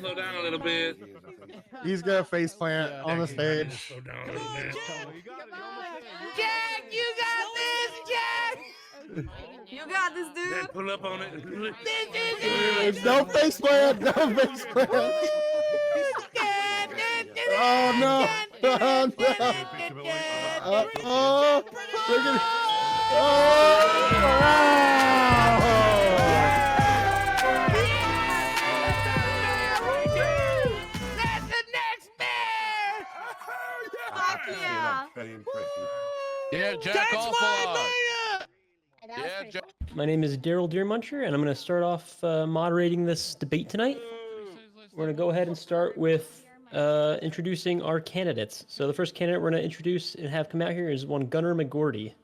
Slow down a little bit. He's gonna face plant on the stage. Slow down a little bit. Jack, you got this, Jack. You got this, dude. Jack, pull up on it. This is No face plant. No face plant. Oh no! Oh no! Oh! Look at it! Oh! That's the next bear! Fuck yeah! Yeah, Jack Hoffalot. Yeah, Jack. My name is Daryll Deermuncher, and I'm going to start off moderating this debate tonight. We're going to go ahead and start with introducing our candidates. So the first candidate we're going to introduce and have come out here is one Gunnar McGoarty.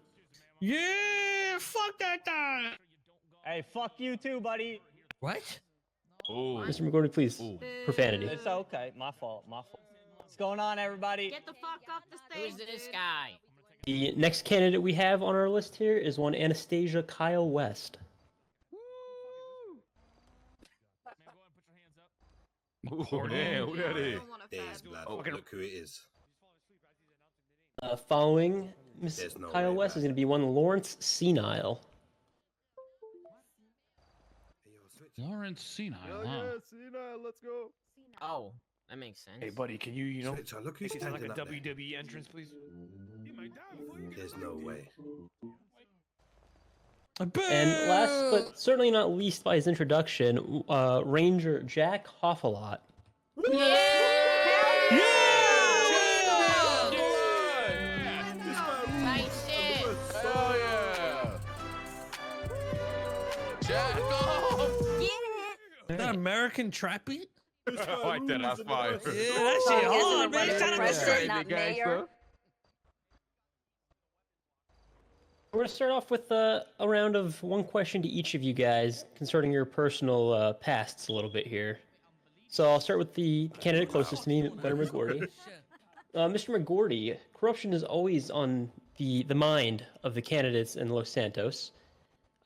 Yeah, fuck that guy. Hey, fuck you too, buddy. What? Ooh. Mr. McGoarty, please. Ooh. Profanity. It's okay. My fault. My fault. What's going on, everybody? Get the fuck off the stage. Who's this guy? The next candidate we have on our list here is one Anastasia Kyle-West. Oh, damn, who that is? There's blood. Oh, look who it is. Following Miss There's no Kyle-West is going to be one Lawrence Seanyle. Lawrence Seanyle, huh? Seanyle, let's go. Oh, that makes sense. Hey, buddy, can you know, So look who's make it sound like a standing up there. WWE entrance, please? There's no way. And last but certainly not least by his introduction, Ranger Jack Hoffalot. Nice shit. Oh, yeah. Jack off. That American trap beat? I like that. That's fire. Yeah, that shit hard, man. Shout out to President, Straight. not mayor. We're going to start off with a round of one question to each of you guys concerning your personal pasts a little bit here. So I'll start with the candidate closest to me, Gunnar McGoarty. Mr. McGoarty, corruption is always on the mind of the candidates in Los Santos.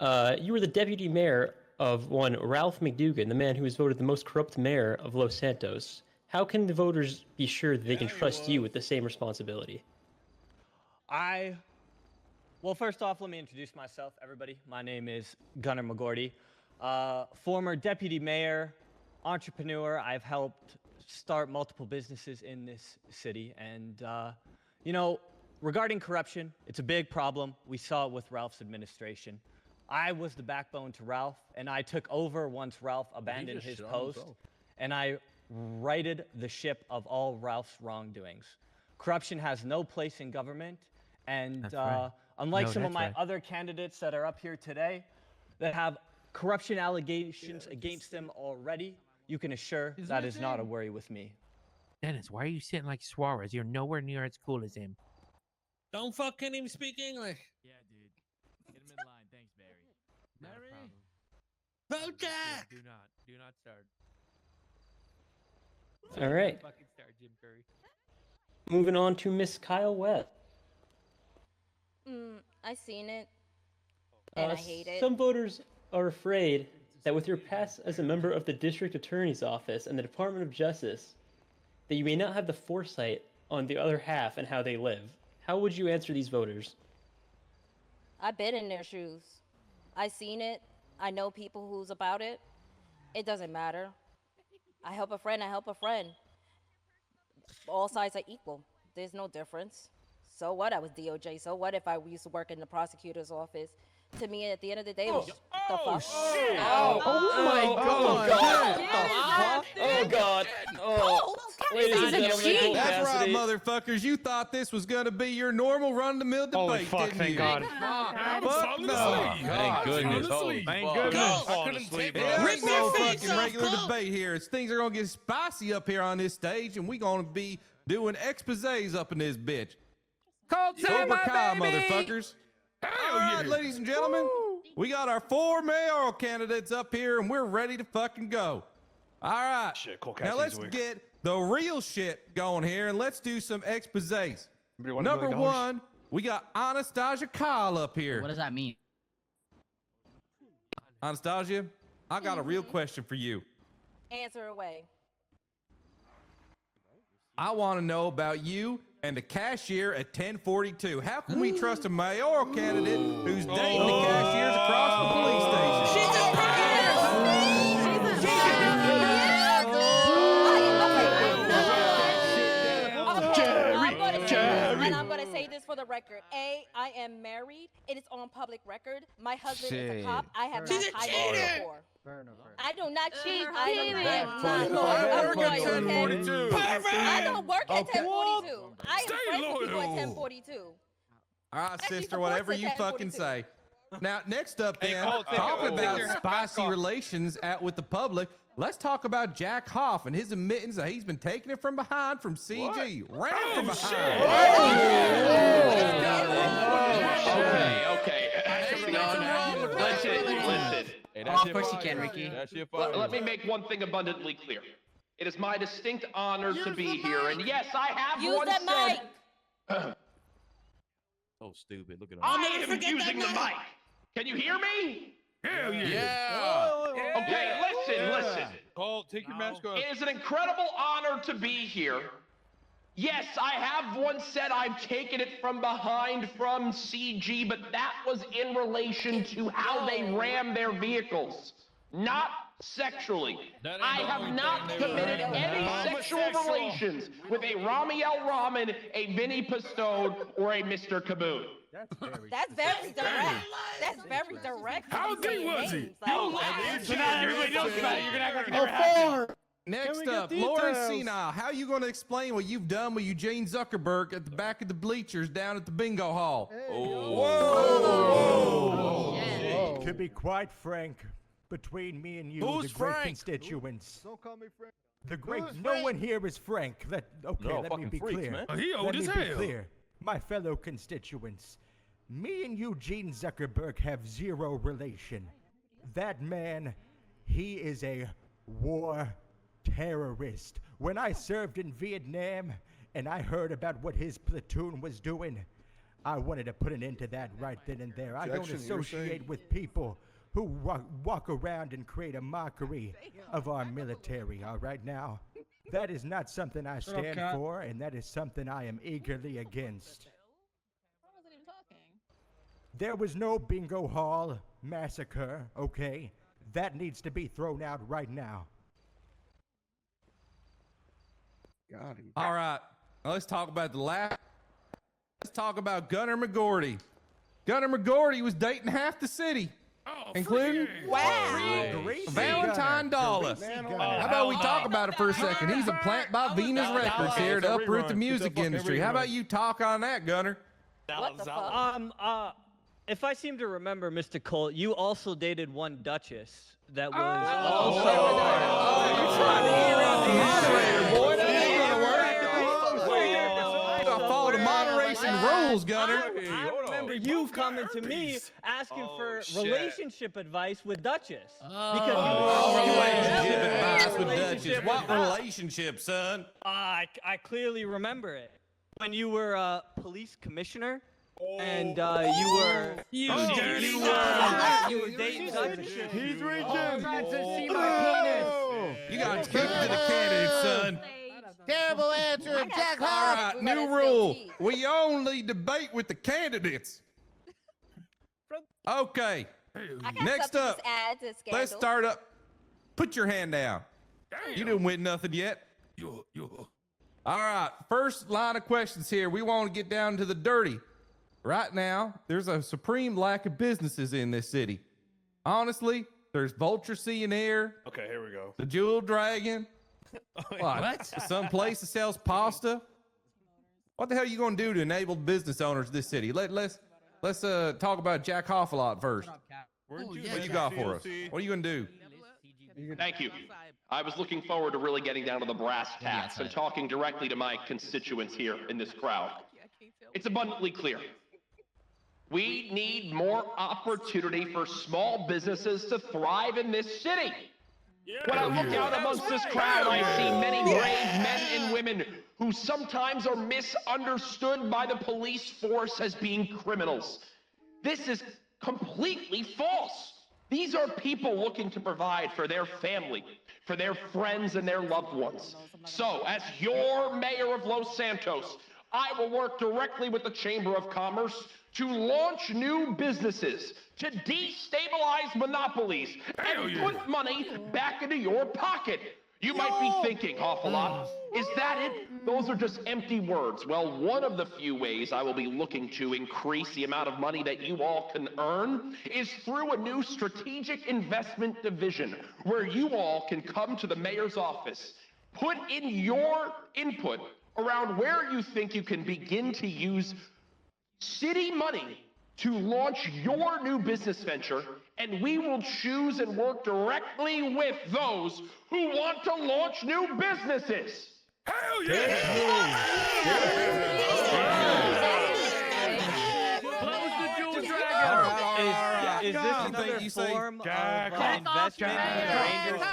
You were the deputy mayor of one Ralph McDougan, the man who was voted the most corrupt mayor of Los Santos. How can the voters be sure that they can trust you with the same responsibility? Well, first off, let me introduce myself, everybody. My name is Gunnar McGoarty, former deputy mayor, entrepreneur. I've helped start multiple businesses in this city. And, you know, regarding corruption, it's a big problem. We saw it with Ralph's administration. I was the backbone to Ralph, and I took over once Ralph abandoned his post, and I righted the ship of all Ralph's wrongdoings. Corruption has no place in government, and unlike some of my other candidates that are up here today that have corruption allegations against them already, you can assure that is not a worry with me. Dennis, why are you sitting like Suarez? You're nowhere near as cool as him. Don't fucking even speak English. Yeah, dude. Get him in line. Thanks, Barry. Not a problem. Vote Jack! Do not start. All right. Fucking start, Jim Curry. Moving on to Miss Kyle-West. I seen it, and I hate it. Some voters are afraid that with your past as a member of the District Attorney's Office and the Department of Justice, that you may not have the foresight on the other half and how they live. How would you answer these voters? I've been in their shoes. I seen it. I know people who's about it. It doesn't matter. I help a friend, I help a friend. All sides are equal. There's no difference. So what? I was DOJ. So what if I used to work in the prosecutor's office? To me, at the end of the day, it was the fuck. Shit. Oh my God! Oh God! Oh, ladies and gentlemen, that's right, motherfuckers. You thought this was gonna be your normal run-of-the-mill debate, Holy fuck, didn't thank you? God. Fuck no. Thank goodness. Thank goodness. I couldn't sleep, bro. Yeah, there's no fucking regular debate here. Things are gonna get spicy up here on this stage, and we gonna be doing exposés up in this bitch. Cobra Kai, motherfuckers. All right, ladies and gentlemen, we got our 4 mayoral candidates up here, and we're ready to fucking go. All right, Colt now let's Cassidy's get the real shit going here, and let's do some exposés. Number one, we got Anastasia Kyle up here. What does that mean? Anastasia, I got a real question for you. Answer away. I want to know about you and the cashier at 1042. How can we trust a mayoral candidate who's dating the cashiers across the police station? She's a I'm gonna say this for the record. A, I am married. It is on public record. My husband is a cop. I have not hired him before. I do not cheat. I am not loyal. I don't work at 1042. I am friends with people at 1042. All right, Actually, sister, supports whatever it you at fucking 42. say. Now, next up, then, Colt, take talking your about hat spicy back off. relations out with the public, let's talk about Jack Hoff and his admittance that he's been taking it from behind from CG. Ran from behind. Okay. Listen. Of course you can, Ricky. Let me make one thing abundantly clear. It is my distinct honor to be here, and yes, I have Use once that said... So stupid. Look at him. I am using the mic. Can you hear me? Hell yeah. Okay, listen. Colt, take your mask off. It is an incredible honor to be here. Yes, I have once said I've taken it from behind from CG, but that was in relation to how they ram their vehicles, not sexually. I have not committed any sexual relations with a Ramiel Ramen, a Vinny Pistone, or a Mr. Kaboom. That's very direct. That's very direct. How deep was he? So now everybody knows about it. You're gonna act like it never happened. Next up, Lauren Seanyle. How are you going to explain what you've done with Eugene Zuckerberg at the back of the bleachers down at the bingo hall? To be quite frank, between me and you, Who's the great Frank? constituents, Don't call me Frank. the great, Who's no Frank? one here is Frank. Let me be freaks, clear. man. He old Let as me be hell. clear. My fellow constituents, me and Eugene Zuckerberg have zero relation. That man, he is a war terrorist. When I served in Vietnam and I heard about what his platoon was doing, I wanted to put an end to that right then and there. I don't Jackson, you were associate saying- with people who walk around and create a mockery of our military, all right now? That is not something I stand for, and that is something I am eagerly against. There was no bingo hall massacre, okay? That needs to be thrown out right now. Got him. All right, now let's talk about the last. Let's talk about Gunnar McGoarty. Gunnar McGoarty was dating half the city, including Valentine Dollar. How about we talk about it for a second? He's a plant by Venus Records here to uproot the music industry. How about you talk on that, Gunnar? What the fuck? If I seem to remember, Mr. Colt, you also dated one Duchess that was Follow the moderation rules, Gunnar. I remember you coming to me asking for relationship advice with Duchess. Relationship advice with Duchess. What relationship, son? I clearly remember it. When you were a police commissioner, and you were dating Duchess. He's reaching. You got kicked to the candidate, son. Terrible answer, Jack All Hoff. right, new rule. We only debate with the candidates. Okay. I got Next something up, to add to scandal. let's start up. Put your hand down. You didn't win nothing yet. All right, first line of questions here. We want to get down to the dirty. Right now, there's a supreme lack of businesses in this city. Honestly, there's Vulture Sea and Air. Okay, here we go. The Jewel Dragon. What? Some place that sells pasta. What the hell are you going to do to enable business owners of this city? Let's talk about Jack Hoffalot first. What you got for us? What are you going to do? Thank you. I was looking forward to really getting down to the brass tacks and talking directly to my constituents here in this crowd. It's abundantly clear. We need more opportunity for small businesses to thrive in this city. When I look out amongst this crowd, I see many brave men and women who sometimes are misunderstood by the police force as being criminals. This is completely false. These are people looking to provide for their family, for their friends and their loved ones. So, as your mayor of Los Santos, I will work directly with the Chamber of Commerce to launch new businesses, to destabilize monopolies, and put money back into your pocket. You might be thinking, Hoffalot, is that it? Those are just empty words. Well, one of the few ways I will be looking to increase the amount of money that you all can earn is through a new strategic investment division where you all can come to the mayor's office, put in your input around where you think you can begin to use city money to launch your new business venture, and we will choose and work directly with those who want to launch new businesses. Hell yeah! Is this another form of investment in the Rangers to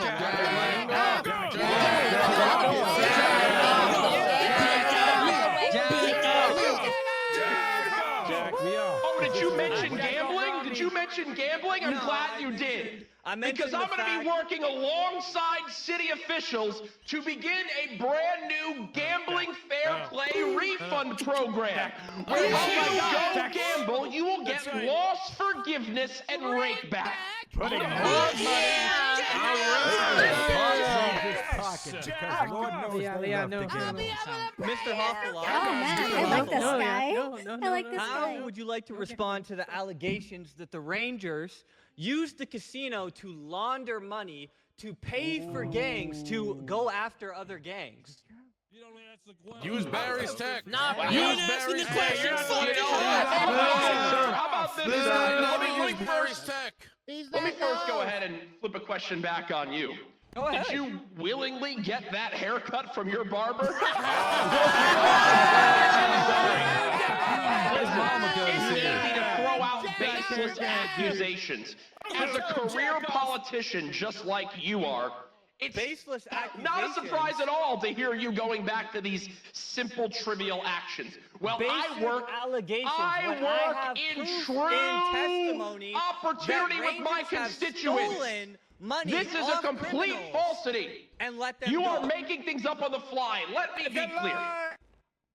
Oh, did you mention gambling? Did you mention gambling? I'm glad you did. Because I'm going to be working alongside city officials to begin a brand new gambling fair play refund program. Where if you don't gamble, you will get loss forgiveness and rake back. Putting more money Mr. Hoffalot, Oh man, I like this guy. I like this how guy. would you like to respond to the allegations that the Rangers used the casino to launder money to pay for gangs to go after other gangs? Use Barry's tech. Nah, Wow. you ain't asking the question. Fuck you. How about this? Let me first go ahead and flip a question back on you. Go ahead. Did you willingly get that haircut from your barber? It's easy to throw out baseless accusations. As a career politician just like you are, it's baseless not a surprise at all to hear you going back to these simple, trivial actions. Well, I work in true testimony opportunity with my constituents. Money this is a complete falsity. And let them you go. are making things up on the fly. Let me be clear.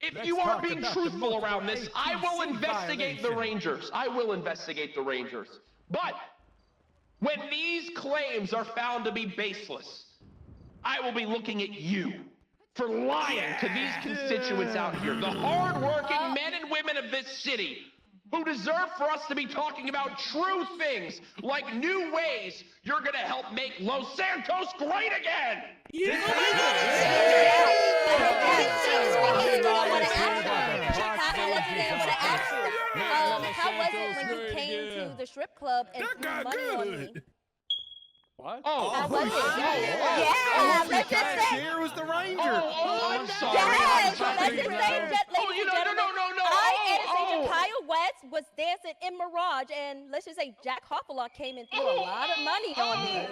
If you are being truthful around this, I will investigate the Rangers. I will investigate the Rangers. But when these claims are found to be baseless, I will be looking at you for lying to these constituents out here, the hard-working men and women of this city who deserve for us to be talking about true things like new ways you're going to help make Los Santos great again. How was it when you came to the strip club and threw money on me? What? Oh, How was it? yeah, let's just say. Here was the Ranger. I'm sorry. Yes, I'm let's just say, ladies and gentlemen, Anastasia Kyle-West was dancing in Mirage, and let's just say Jack Hoffalot came and threw a lot of money on me.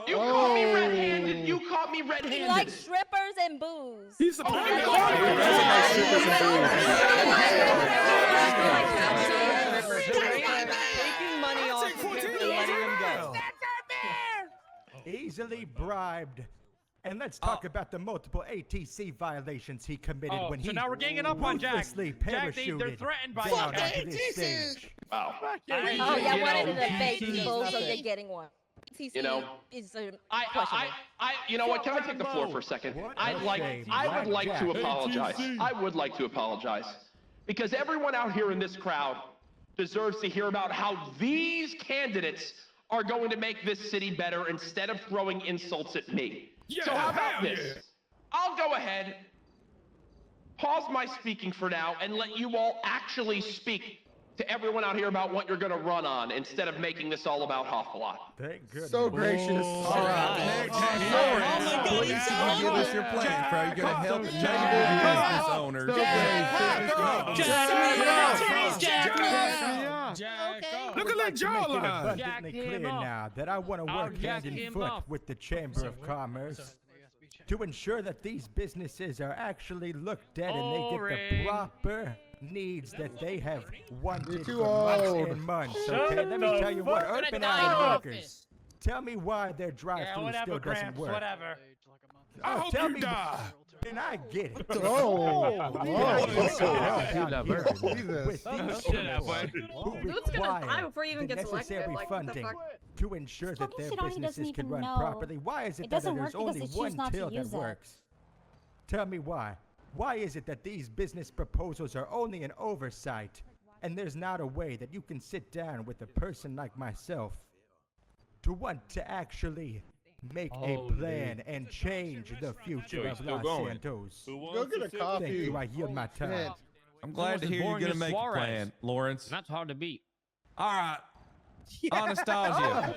You caught me red-handed. You caught me red-handed. He likes strippers and booze. He's a Taking money off of him and letting him go. Easily bribed. And let's talk about the multiple ATC violations he committed when he now we're ganging up on Jack. ruthlessly Jack, they're parachuted threatened by down Jack. onto this stage. Wow. Oh, yeah, I wanted to debate people, so you're getting one. You know, is you know what? Can I take the floor for a second? I would like to apologize. I would like to apologize because everyone out here in this crowd deserves to hear about how these candidates are going to make this city better instead of throwing insults at me. So how about this? I'll go ahead, pause my speaking for now, and let you all actually speak to everyone out here about what you're going to run on instead of making this all about Hoffalot. Thank goodness. So gracious. All right. Please give us your plan, bro. You're going to help chamber business owners. Look at that To make it jawline. abundantly clear now that I want to work hand in foot with the Chamber of Commerce to ensure that these businesses are actually looked at and they get the proper needs that they have wanted for months and months. Okay, let me tell you what, urban island workers, Tell me why their drive-through still doesn't work. Whatever. I hope tell me die. And I get it. Before you even get selected, like, funding to ensure that their shit on he businesses doesn't can even run know. properly. Why is it that doesn't there's work because only they choose one not to till that use it. works? Tell me why. Why is it that these business proposals are only an oversight, and there's not a way that you can sit down with a person like myself to want to actually make a plan and change the future of Los Santos? Go get a coffee. Thank you. I yield my time. I'm glad to hear you're going to make a plan, Lawrence. That's hard to beat. All right. Anastasia.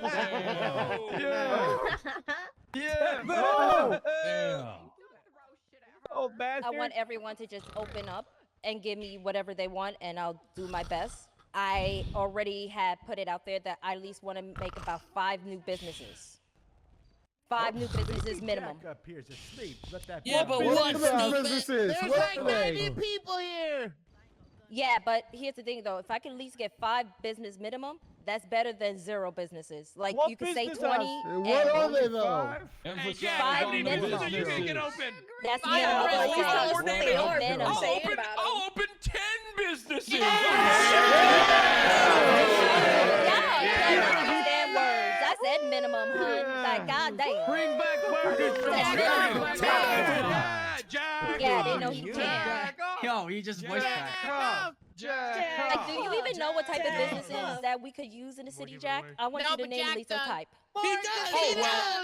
I want everyone to just open up and give me whatever they want, and I'll do my best. I already had put it out there that I at least want to make about 5 new businesses. 5 new businesses minimum. Yeah, but what businesses? There's like 90 people here. Yeah, but here's the thing though. If I can at least get 5 business minimum, that's better than 0 businesses. Like What you could say business 20. What are they though? Hey, Five Jack, how many minimum. businesses you can get open? That's Five minimum. minimum. Like, Five it's minimum. minimum. I'll open 10 businesses. Yeah, damn words. I said minimum, hun. Like, goddamn. Bring back burgers from Yeah, they know he can. Yo, he just voice cracked. Like, do you even know what type of businesses that we could use in the city, Jack? I want you to name at least a type. He does.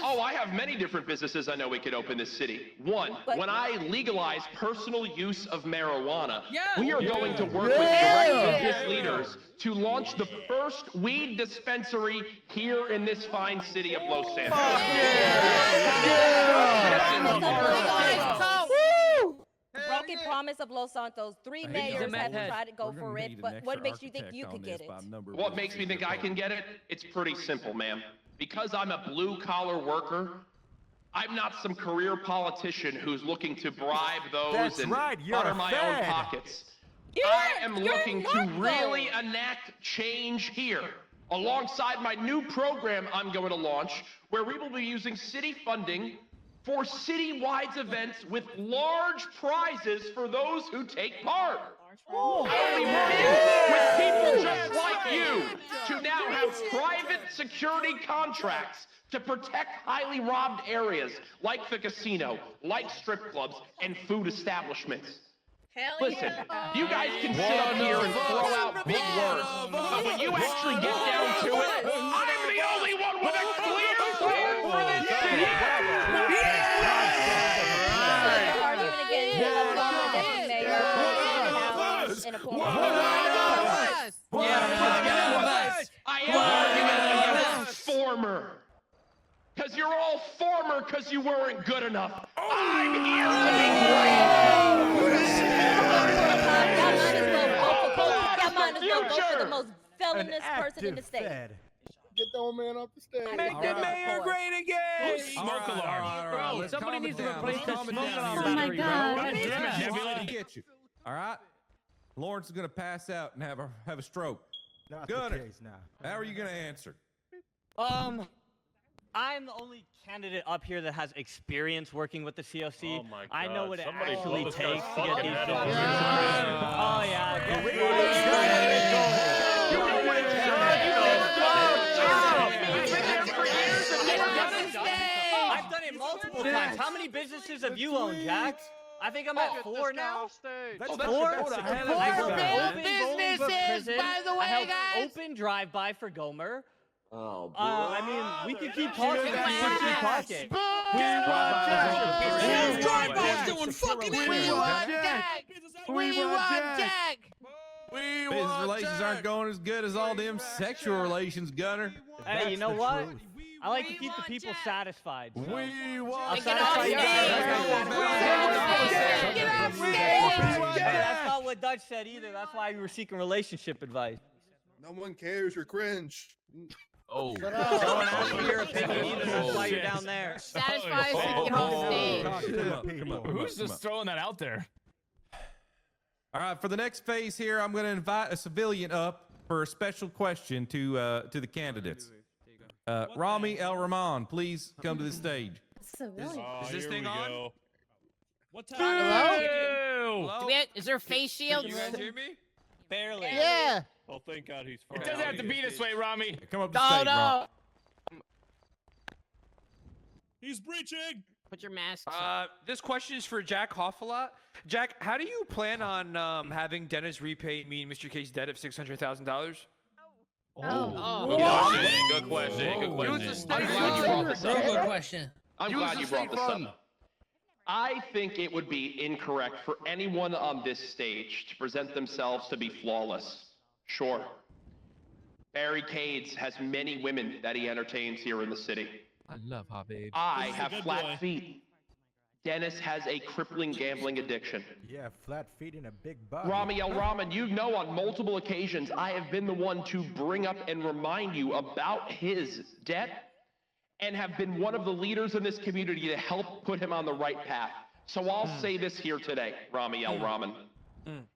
Oh, I have many different businesses I know we could open this city. One, when I legalize personal use of marijuana, we are going to work with direct business leaders to launch the first weed dispensary here in this fine city of Los Santos. Broken promise of Los Santos. 3 mayors have tried to go for it, but what makes you think you could get it? What makes me think I can get it? It's pretty simple, ma'am. Because I'm a blue-collar worker, I'm not some career politician who's looking to bribe those and butter my own pockets. I am looking to really enact change here, alongside my new program I'm going to launch, where we will be using city funding for city-wide events with large prizes for those who take part. I'll be working with people just like you to now have private security contracts to protect highly robbed areas like the casino, like strip clubs, and food establishments. Listen, you guys can sit up here and throw out big words, but when you actually get down to it, I'm the only one with a clear plan for this city. I am arguing against former. Because you're all former because you weren't good enough. I'm here to be the most villainous person in the state. Get the old man off the stage. Make the mayor great again. Smoke alarm. Bro, somebody needs to replace the smoke alarm. Oh my God. Get you. All right. Lawrence is going to pass out and have a stroke. Not Gunner, the case now. how are you going to answer? I'm the only candidate up here that has experience working with the COC. Oh my God. I know what it Somebody actually blow this takes guy's to get fucking these head businesses. off. Oh yeah. I've done it multiple times. How many businesses have you owned, Jack? I think I'm at 4 now. That's 4? I helped businesses, by the way, I helped guys. open drive-by for Gomer. Oh, boy. I mean, we could keep talking. We could keep talking. Drive-by's doing fucking We want Jack. Business relations aren't going as good as all them sexual relations, Gunner. Hey, you know what? I like to keep the people satisfied. So. I'll Get satisfy off you stage. That's not what Dutch said either. That's why we were seeking relationship advice. No one cares. You're cringe. Oh. No one asked for your opinion either. That's why you're down there. Satisfy us and get off the stage. Who's just throwing that out there? All right, for the next phase here, I'm going to invite a civilian up for a special question to the candidates. Rami El Rahman, please come to the stage. Civilian. Is this thing on? What Hello? Do we have, is there face shields? You guys hear me? Barely. Yeah. Oh, thank God he's It doesn't have to be this way, Rami. Come up to the stage, Ram. He's breaching. Put your mask on. This question is for Jack Hoffalot. Jack, how do you plan on having Dennis repay me and Mr. K's debt of $600,000? Oh. Good question. Good question. I'm glad you brought this up. Good question. I'm glad you brought this up. I think it would be incorrect for anyone on this stage to present themselves to be flawless. Sure. Barry Cades has many women that he entertains here in the city. I love Hot Babe. I have flat feet. Dennis has a crippling gambling addiction. Yeah, flat feet and a big body. Rami El Rahman, you know on multiple occasions I have been the one to bring up and remind you about his debt and have been one of the leaders in this community to help put him on the right path. So I'll say this here today, Rami El Rahman.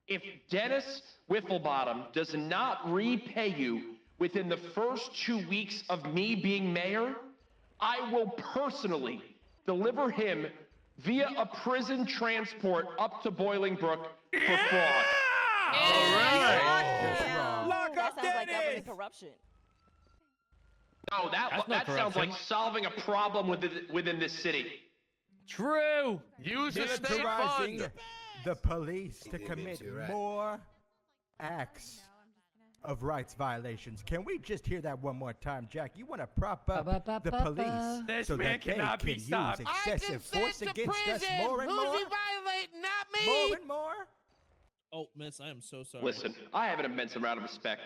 If Dennis Whifflebottom does not repay you within the first 2 weeks of me being mayor, I will personally deliver him via a prison transport up to Bolingbrook for fraud. Lock that sounds like government corruption. No, that sounds like solving a problem within this city. True. Use the state Militarizing fund. the police to commit more acts of rights violations. Can we just hear that one more time, Jack? You want to prop up the police This so man that they cannot can be use stopped. excessive force against us more and more? Who's he violating? Not me. More and more? Oh, miss, I am so sorry. Listen, I have an immense amount of respect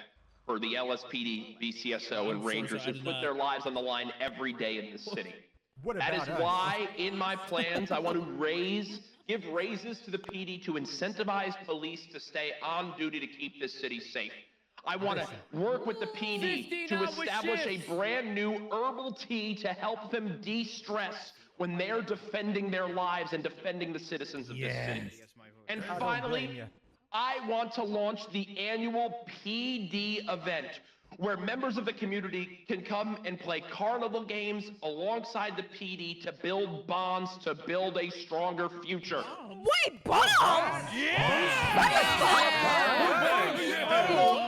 for the LSPD, BCSO, and Rangers who put their lives on the line every day in this city. That is why, in my plans, I want to give raises to the PD to incentivize police to stay on duty to keep this city safe. I want to work with the PD to establish a brand new herbal tea to help them de-stress when they're defending their lives and defending the citizens of this city. And finally, I want to launch the annual PD event where members of the community can come and play carnival games alongside the PD to build bonds to build a stronger future. Wait, bonds?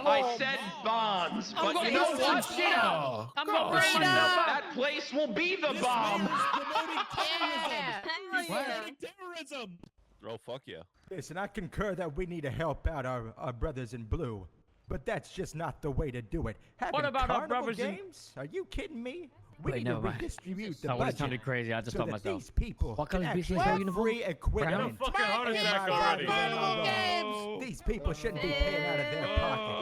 I said bonds, but you know what? I'm gonna bring it up. That place will be the bomb. Terrorism. Oh, fuck yeah. Listen, I concur that we need to help out our brothers in blue, but that's just not the way to do it. What about our carnival brothers in- games? Are you kidding me? We Wait, need never to mind. redistribute the That would've budget sounded crazy. I just so thought that myself. these people What can color is actually BCSO have uniform? free equipment. Fucking heart attack already. These people shouldn't be paying out of their pocket.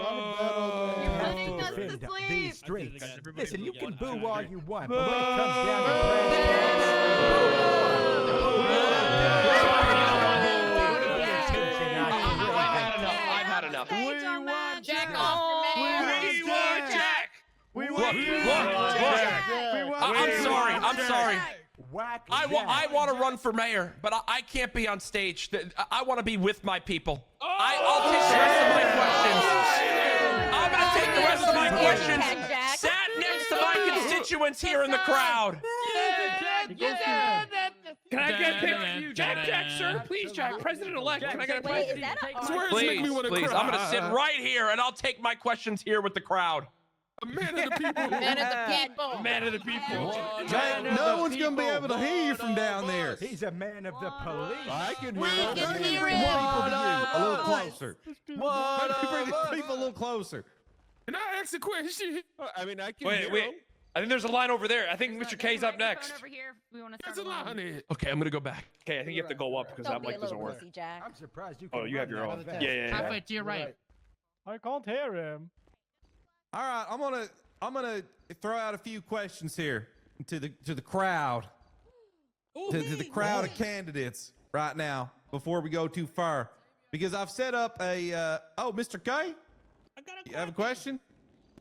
You have to defend these streets. Listen, you can boo all you want, but when it comes down I've had enough. Jack off for mayor. I'm sorry. I want to run for mayor, but I can't be on stage. I want to be with my people. I'll take the rest of my questions. I'm going to take the rest of my questions. Sat next to my constituents here in the crowd. Can I get a picture of you, Jack, sir? Please, Jack, President-elect. Can I get a Wait, picture? is that a Please. I'm going to sit right here, and I'll take my questions here with the crowd. Man of the people. Man of the people. Man of the people. No one's gonna be able to hear you from down there. He's a man of the police. I can We hear can you. hear Bring him. a little closer. What Bring these people a little closer. Can I ask a question? I mean, I can Wait. I think there's a line over there. I think Mr. K's up next. There's a line here. Okay, I'm gonna go back. Okay, I think you have to go up because that Don't be a mic doesn't little work. pussy, Jack. I'm surprised you. Oh, you have your own. Yeah. Halfway to your right. I can't hear him. All right, I'm gonna throw out a few questions here to the crowd, to the crowd of candidates right now before we go too far, because I've set up a. Mr. K, you have a question?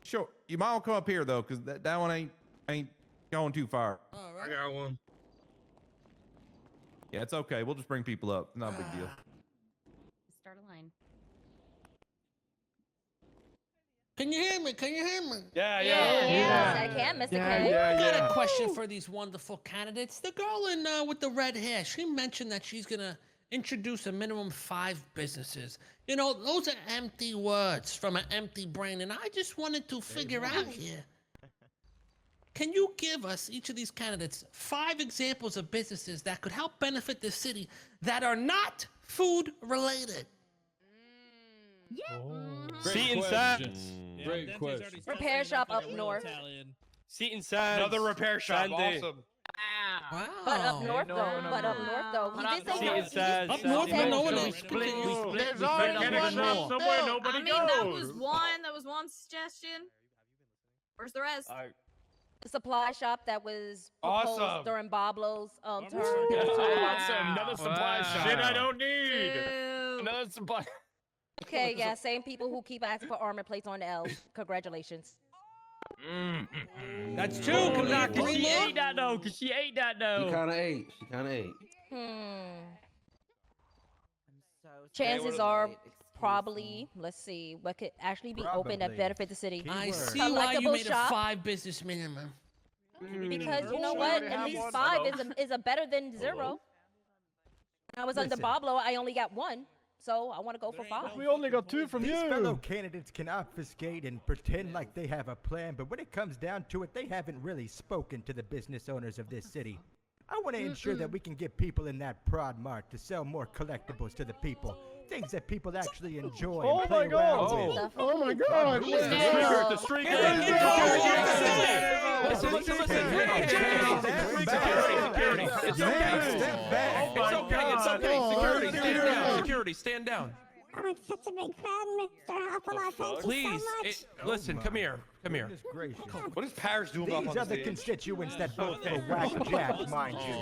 Sure, you might want to come up here though, because that one ain't going too far. I got one. Yeah, it's okay. We'll just bring people up. Not a big deal. Start a line. Can you hear me? Can you hear me? Yeah, Yes, I can, Mr. K. I got a question for these wonderful candidates. The girl with the red hair, she mentioned that she's gonna introduce a minimum 5 businesses. You know, those are empty words from an empty brain, and I just wanted to figure out here. Can you give us, each of these candidates, 5 examples of businesses that could help benefit the city that are not food related? Seat inside. Great question. Repair shop up north. Seat inside. Another repair shop. Awesome. Wow. But up north though. He did say Seat no. inside. Up north, I know it We is. split There's the already mechanic one shop up somewhere there. nobody I mean, goes. that was one suggestion. Where's the rest? The supply shop that was proposed Awesome. during Boblo's term. Awesome. Another supply shop. Shit I don't need. Two. Another supply. Okay, yeah, same people who keep asking for armor plates on the L. Congratulations. That's 2. Cause she ate that though. Cause she ate that though. She kind of ate. Chances are probably, let's see, what could actually be open that Probably. benefit the city. I see Collectible why you made shop. a 5 business minimum. Because you know what? At least 5 is a better than 0. When I was under Listen. Boblo, I only got 1. So I want to go for 5. We only got 2 from These fellow candidates can obfuscate and pretend like they have a plan, but when it comes down to it, they haven't really spoken to the business owners of this city. I want to ensure that we can get people in that Prod Mart to sell more collectibles to the people. Things that people actually enjoy and play around with. Oh my God! The street. Security. It's okay. Step back. It's okay. It's okay. Security, stand down. Security, stand down. I'm such a big fan, Mr. Hoffalot. Thank Please, you so much. listen. Come here. Come here. Goodness gracious. What is Paris doing up These on are the stage? constituents that vote for Whack Jack, mind you.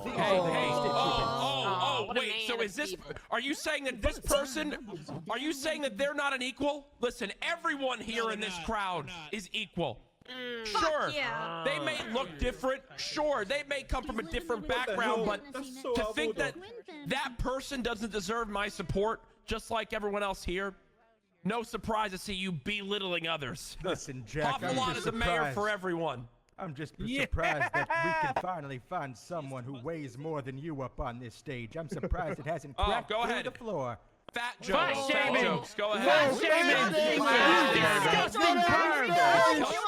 These Hey, are the hey, constituents. what a wait, man so of is this, people. are you saying that this person, are you saying that they're not an equal? Listen, everyone here in this crowd is equal. Sure, yeah. they may look different, sure, they may come from a different background, but to think that that person doesn't deserve my support, just like everyone else here, no surprise to see you belittling others. Listen, Jack, I'm Hoffalot just is a mayor surprised. for everyone. I'm just surprised that we can finally find someone who weighs more than you up on this stage. I'm surprised it hasn't Oh, cracked go through ahead. the floor. Fat jokes, fat jokes, go ahead.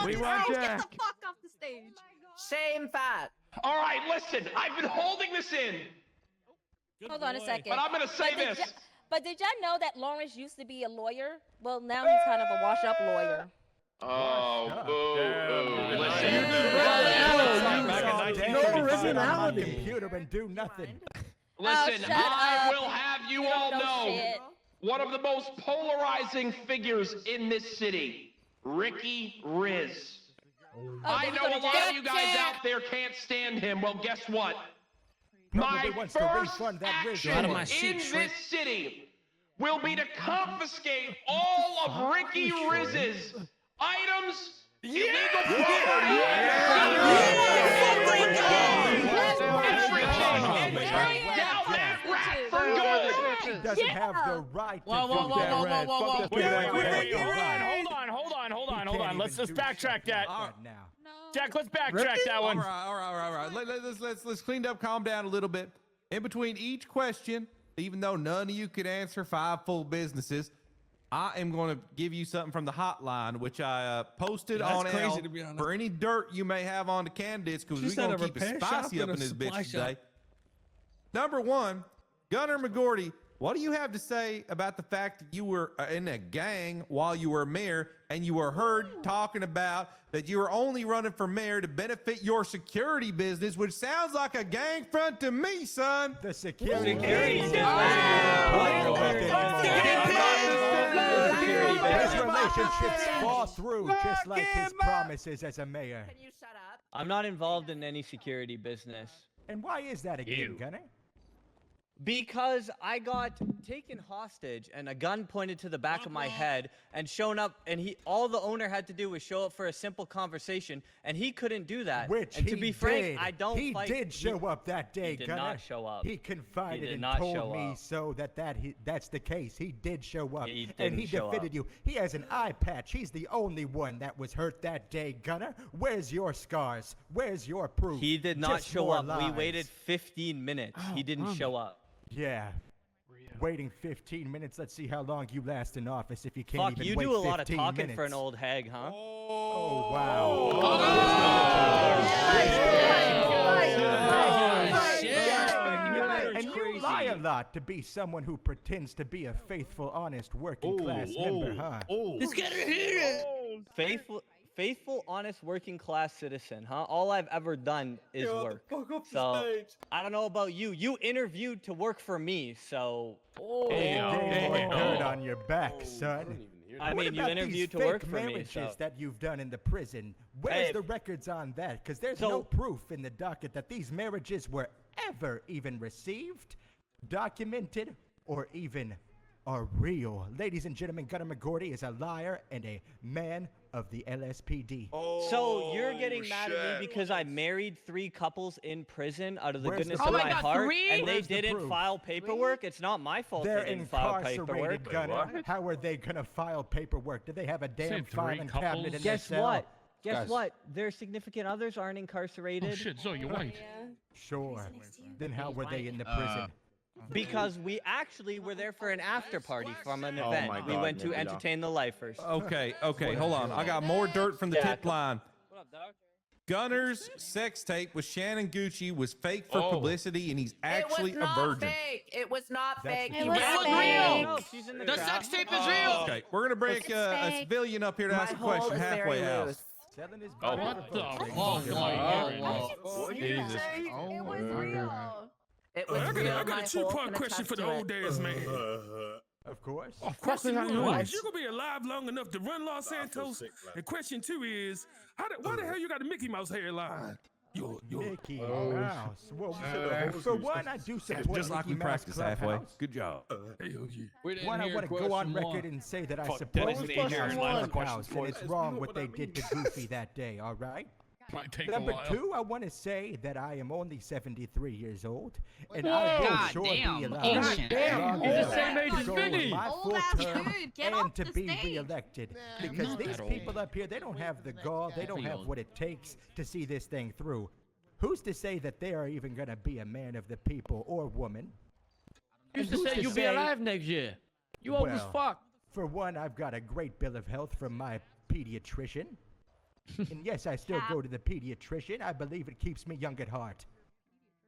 We want Jack. Get the fuck off the stage. Shame fat. All right, listen, I've been holding this in, Hold on a second. but I'm going to say But did this. But did y'all know that Lawrence used to be a lawyer? Well, now he's kind of a wash-up lawyer. Oh, boo, boo. Listen. No originality. Computer and do nothing. Listen, shut I up. will have you You don't all know know shit. one of the most polarizing figures in this city, Ricky Riz. I then know we're a gonna lot of just- you guys out there can't stand him. Well, guess what? Probably My wants to first refund that Riz. action Out of my in seat, this shrimp. city will be to confiscate all of Ricky Riz's items, illegal property, and take down that rat for good. He doesn't have the right to Whoa, whoa, do whoa, that. whoa, whoa, whoa, whoa. He doesn't have the right. Hold on. Let's just backtrack that. Now. Jack, let's backtrack that one. All right. Let's clean up, calm down a little bit. In between each question, even though none of you could answer 5 full businesses, I am going to give you something from the hotline, which I posted on crazy, L to be honest. for any dirt you may have on the candidates, because She we're said going to a keep it repair shop spicy up and in a this supply bitch shop. today. Number 1, Gunnar McGoarty, what do you have to say about the fact that you were in a gang while you were mayor, and you were heard talking about that you were only running for mayor to benefit your security business, which sounds like a gang front to me, son. The security. His relationships fall through just like his promises as a mayor. Can you shut up? I'm not involved in any security business. And why is that again, Gunner? Because I got taken hostage and a gun pointed to the back of my head and shown up, and all the owner had to do was show up for a simple conversation, and he couldn't do that. Which and to he be frank, did. I don't He fight. did show up that day, He did Gunner. not show up. He confided He did and not told show me up. so that's the case. He did show up, He and he didn't show defended up. you. He has an eye patch. He's the only one that was hurt that day, Gunner. Where's your scars? Where's your proof? He did not Just show more up. We lies. waited 15 minutes. He didn't show up. Yeah. Waiting 15 minutes. Let's see how long you last in office if you can't Fuck, even you wait do a lot of 15 talking minutes. for an old hag, huh? Oh, wow. And you lie a lot to be someone who pretends to be a faithful, honest, working class member, huh? Let's get her here. Faithful, honest, working class citizen, huh? All I've ever done is work. So I don't know about you. You interviewed to work for me, so. Dirt on your back, son. I What mean, you about interviewed these to work fake for me, marriages so. that you've done in the prison? Where's Hey, the records on that? Because there's no proof in the docket that these marriages were ever even received, documented, or even are real. Ladies and gentlemen, Gunner McGoarty is a liar and a man of the LSPD. So you're getting mad at me because I married 3 couples in prison out of the Where's goodness the of proof? my heart, and they Where's the didn't proof? file paperwork? It's not my fault They're they didn't file paperwork. incarcerated, Gunner. How are they gonna file paperwork? Do they have a damn three filing cabinet in their Guess cell? what? Guess what? Their significant others aren't incarcerated. Oh shit, so you're white. Sure. Then how were they in the prison? Because we actually were there for an after party from an Oh event. my We God, went to maybe not. entertain the lifers. Okay, hold on. I got more dirt from the tip line. What up, dog? Gunner's sex tape with Shannon Gucci was fake for publicity, and he's actually a virgin. Fake. It was not That's fake. the He truth. was real. No, she's in the The crowd. sex tape is real. Okay, we're gonna bring a civilian up here to ask a question halfway house. Selling his Oh, body what for the folks. fuck? Jesus. It was real. It was I real. got My a two-part can question attest for the to old it. days, man. Of course. Question What? one is, you gonna be alive long enough to run Los Santos? And question 2 is, why the hell you got the Mickey Mouse hairline? Mickey Mouse. Well, for one, I do support Just like Mickey we Mouse practiced halfway. Clubhouse. Good job. One, I want to go on record and say that I Fuck support Dennis Mickey Lee here Mouse in line for Clubhouse, questions, and it's wrong what they did to Goofy that day, all right? Might take a Number while. 2, I want to say that I am only 73 years old, and I will God sure damn, be allowed ancient. long You're the enough same age to as go Vinny. my Old full ass term dude, get off and to the be stage. reelected. Because not these that people up here, they don't have the gall, they don't have what it takes to see this thing through. Who's to say that they are even going to be a man of the people or woman? Used to And who's say you'll be alive next year. You old as Well, fuck. For one, I've got a great bill of health from my pediatrician. And yes, I still go to the pediatrician. I believe it keeps me young at heart.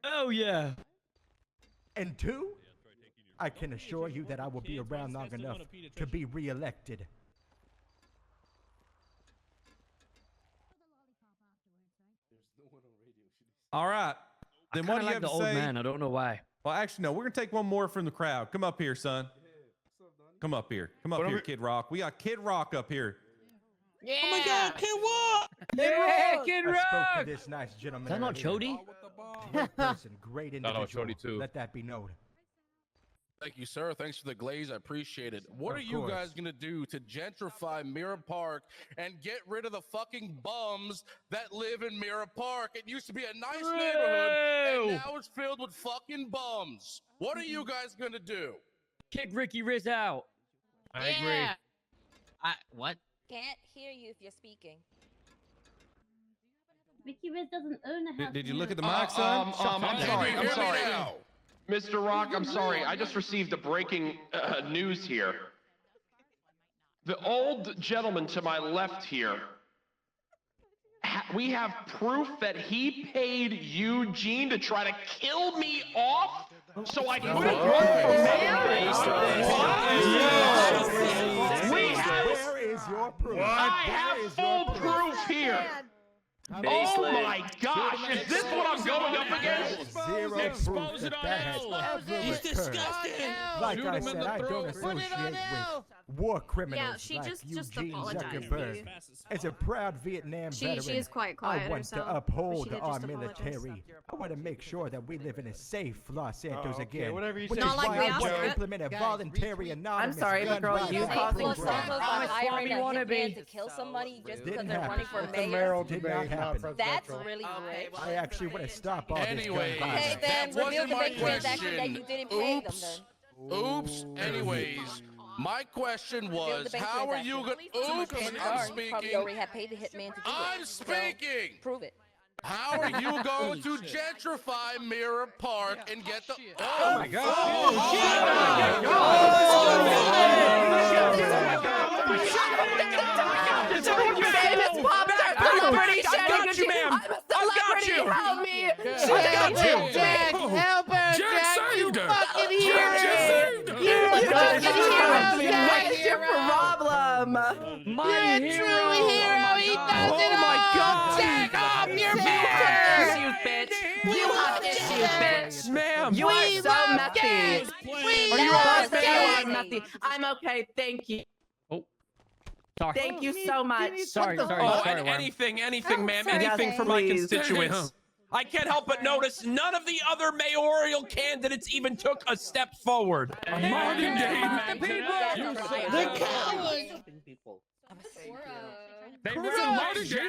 Oh yeah. And 2, I can assure you that I will be around long enough to be reelected. All right. Then what do you like have the to old say? man. I don't know why. Well, actually, no. We're gonna take one more from the crowd. Come up here, son. Come up here. Come up here, Kid Rock. We got Kid Rock up here. Oh my God, Kid Rock! Yeah, Kid I spoke Rock. to this nice gentleman. Is that not earlier. Chody? Great person, great No, individual. Chody too. Let that be known. Thank you, sir. Thanks for the glaze. I appreciate it. What Of are you course. guys going to do to gentrify Mirror Park and get rid of the fucking bums that live in Mirror Park? It used to be a nice neighborhood, and now it's filled with fucking bums. What are you guys going to do? Kick Ricky Riz out. I agree. What? Can't hear you if you're speaking. Ricky Riz doesn't own a house. Did you look at the Uh, mic, son? I'm sorry. Hear I'm me sorry. now. Mr. Rock, I'm sorry. I just received a breaking news here. The old gentleman to my left here, we have proof that he paid Eugene to try to kill me off so I couldn't run for mayor? Where is your proof? I have full proof here. Oh my gosh, is this what I'm going up against? Zero proof that that has ever He's occurred. disgusting. Like Shoot I him in said, the I don't throat. associate with war criminals she like just Eugene apologized to Zuckerberg. you. As a proud Vietnam veteran, She is quite quiet I want herself, to but uphold she did our just apologize. military. I want to make sure that we live in a safe Los Santos okay, again. whatever you Which say, is Not like why we I asked want for to it. implement a voluntary anonymous sorry, but gun girl, you buyback caused Los program. Santos are hiring a hitman to kill somebody just because Didn't they're happen. running for It's a mayor. mayoral Did debate, not not happen. That's presidential. really rich. I actually want to stop all this gun Anyways, violence. Okay, then that reveal wasn't the my big transaction that question. you didn't pay them then. Oops. Anyways, my question Reveal was, the bank how are you transaction. gonna? Oops, And I'm you probably speaking. already have paid the hitman to do it. I'm So, speaking. prove it. How are you going to gentrify Mirror Park and get the? Oh my God! Help me! Jack, help her! Jack saved her. fucking Jack just saved her. You fucking hero! What is your problem? My You're a true hero! He does it all! Take off your mask! You have issues, bitch! Ma'am. You are so messy! Are you alright, You ma'am? are messy. I'm okay, thank you. Sorry. Thank you so much. Sorry, sorry, Oh, sorry, Worm. anything, Oh, ma'am. sorry. Anything for my Please. constituents. I can't help but notice none of the other mayoral candidates even took a step forward. Martin Day. The coward. They ran Martin Day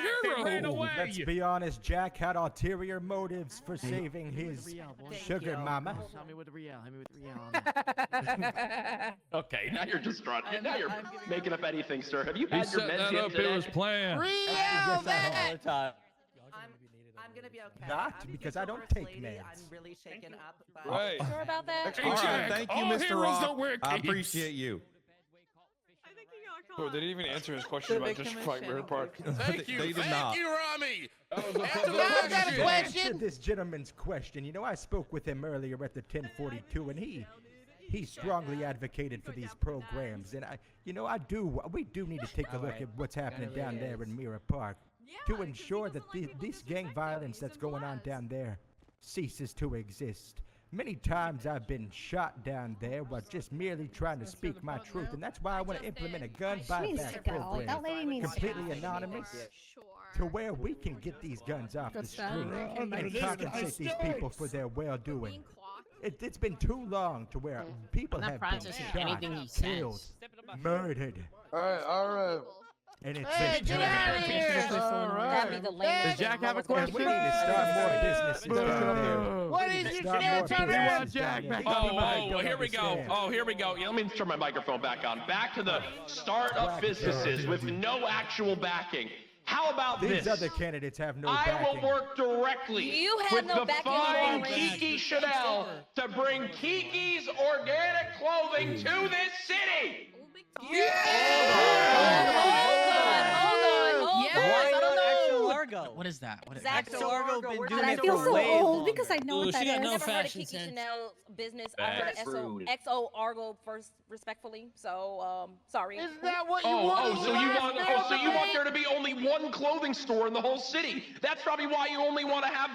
hero. Let's be honest, Jack had ulterior motives for saving his sugar mama. Tell me with the real. Hit me with the real. Okay, now you're just drunk. Now you're making up anything, sir. Have you He had your set meds that yet up. It today? was planned. Real man! Time. I'm gonna be okay. Not I'll be because the I don't first take lady. meds. I'm really shaken up. But Right. Sure about that? Hey, All right, Jack, thank you, all Mr. heroes Rock. don't wear I capes. appreciate you. Oh, they didn't even answer his question about gentrifying Mirror Park. Thank you, They did thank not. you, Rami. I've got a question. To this gentleman's question, you know, I spoke with him earlier at the 1042, and he strongly advocated for these programs, and we do need to take a look at what's happening down there in Mirror Park to ensure that this gang violence that's going on down there ceases to exist. Many times I've been shot down there while just merely trying to speak my truth, and that's why I want to implement a gun buyback program, That lady needs to completely anonymous, to where we can get these guns off the street and compensate these people for their well-doing. It's been too long to where people have been shot, killed, murdered. All right. And it's Hey, get out of here! That'd be the lamest. Does Jack have a and question? we need to start more businesses down there. What We is need to your start more stance on businesses that? down there. Oh, Everybody don't here we go. understand. Oh, here we go. Yeah, let me turn my microphone back on. Back to the startup businesses with no actual backing. How about These this? other candidates have no I backing. will work directly You have with no the backing fine already. Kiki Chanel to bring Kiki's organic clothing to this city. What is that? What is Axel Argo been doing I it feel for so way old longer. because I know Ooh, what that she got is. no Never heard of fashion Kiki sense. Chanel's business. I heard That's of XO Argo first, respectfully. So, sorry. Is that what you So want? you want there to be only one clothing store in the whole city. That's probably why you only want to have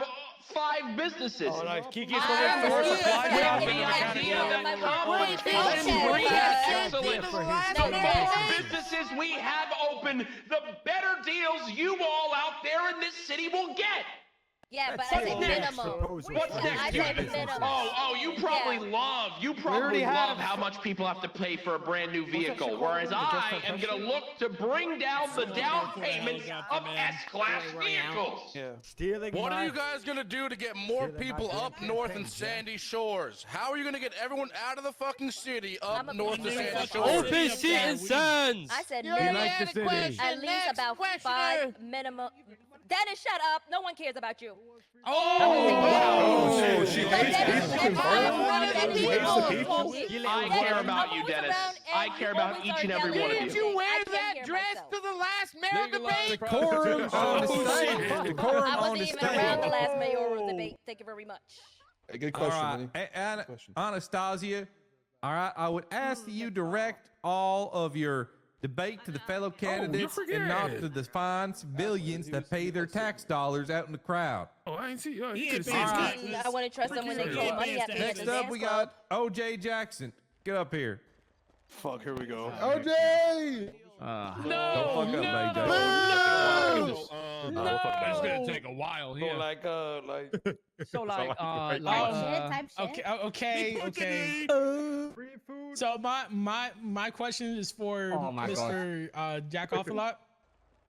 5 businesses. Oh, nice. Kiki's I going to store understand. supply Yeah, shop yeah, in the yeah, mechanic yeah, area. yeah. Competition Okay, breeds but- excellence. For his The more businesses. businesses we have open, the better deals you all out there in this city will get. Yeah, but That's I it. said Next minimum. proposal What's for next? I his said businesses. minimum. You probably love how much people have to pay for a brand new vehicle, whereas I am going to look to bring down the down payments of S-Class vehicles. Yeah. Stealing What my- are you guys gonna do to get more Stealing my people damn up north in campaign, Sandy Shores? How are you gonna get everyone out of the fucking city up I'm a north to business Sandy owner. Shores? Open citizens. I said You're minimum. like the city. At least about 5 minimum. Dennis, shut up. No one cares about you. Oh, she Let hates Dennis- people. if I'm around Dennis, She hates oh, the people. oh, shit. I Dennis, care about I'm you, always Dennis. around, I and care you about always each are and every yelling one of at you. Did you me. wear I that can't hear dress myself. to the last mayoral debate? Decorum on the stage. Decorum I on wasn't the even around the stage. last mayoral debate. Thank you very much. Hey, good All question, right, Manny. Question. Anastasia. All right, I would ask that you direct all of your debate to the fellow candidates and not to the fine civilians that pay their tax dollars out in the crowd. Oh, I ain't see. You He could ain't see paying it. taxes. I want to trust them when they throw money at me. Next up, we got O.J. Jackson. Get up here. Fuck, here we go. OJ! Don't fuck up, AJ. It's gonna take a while here. So okay. So my question is for Mr. Jack Hoffalot.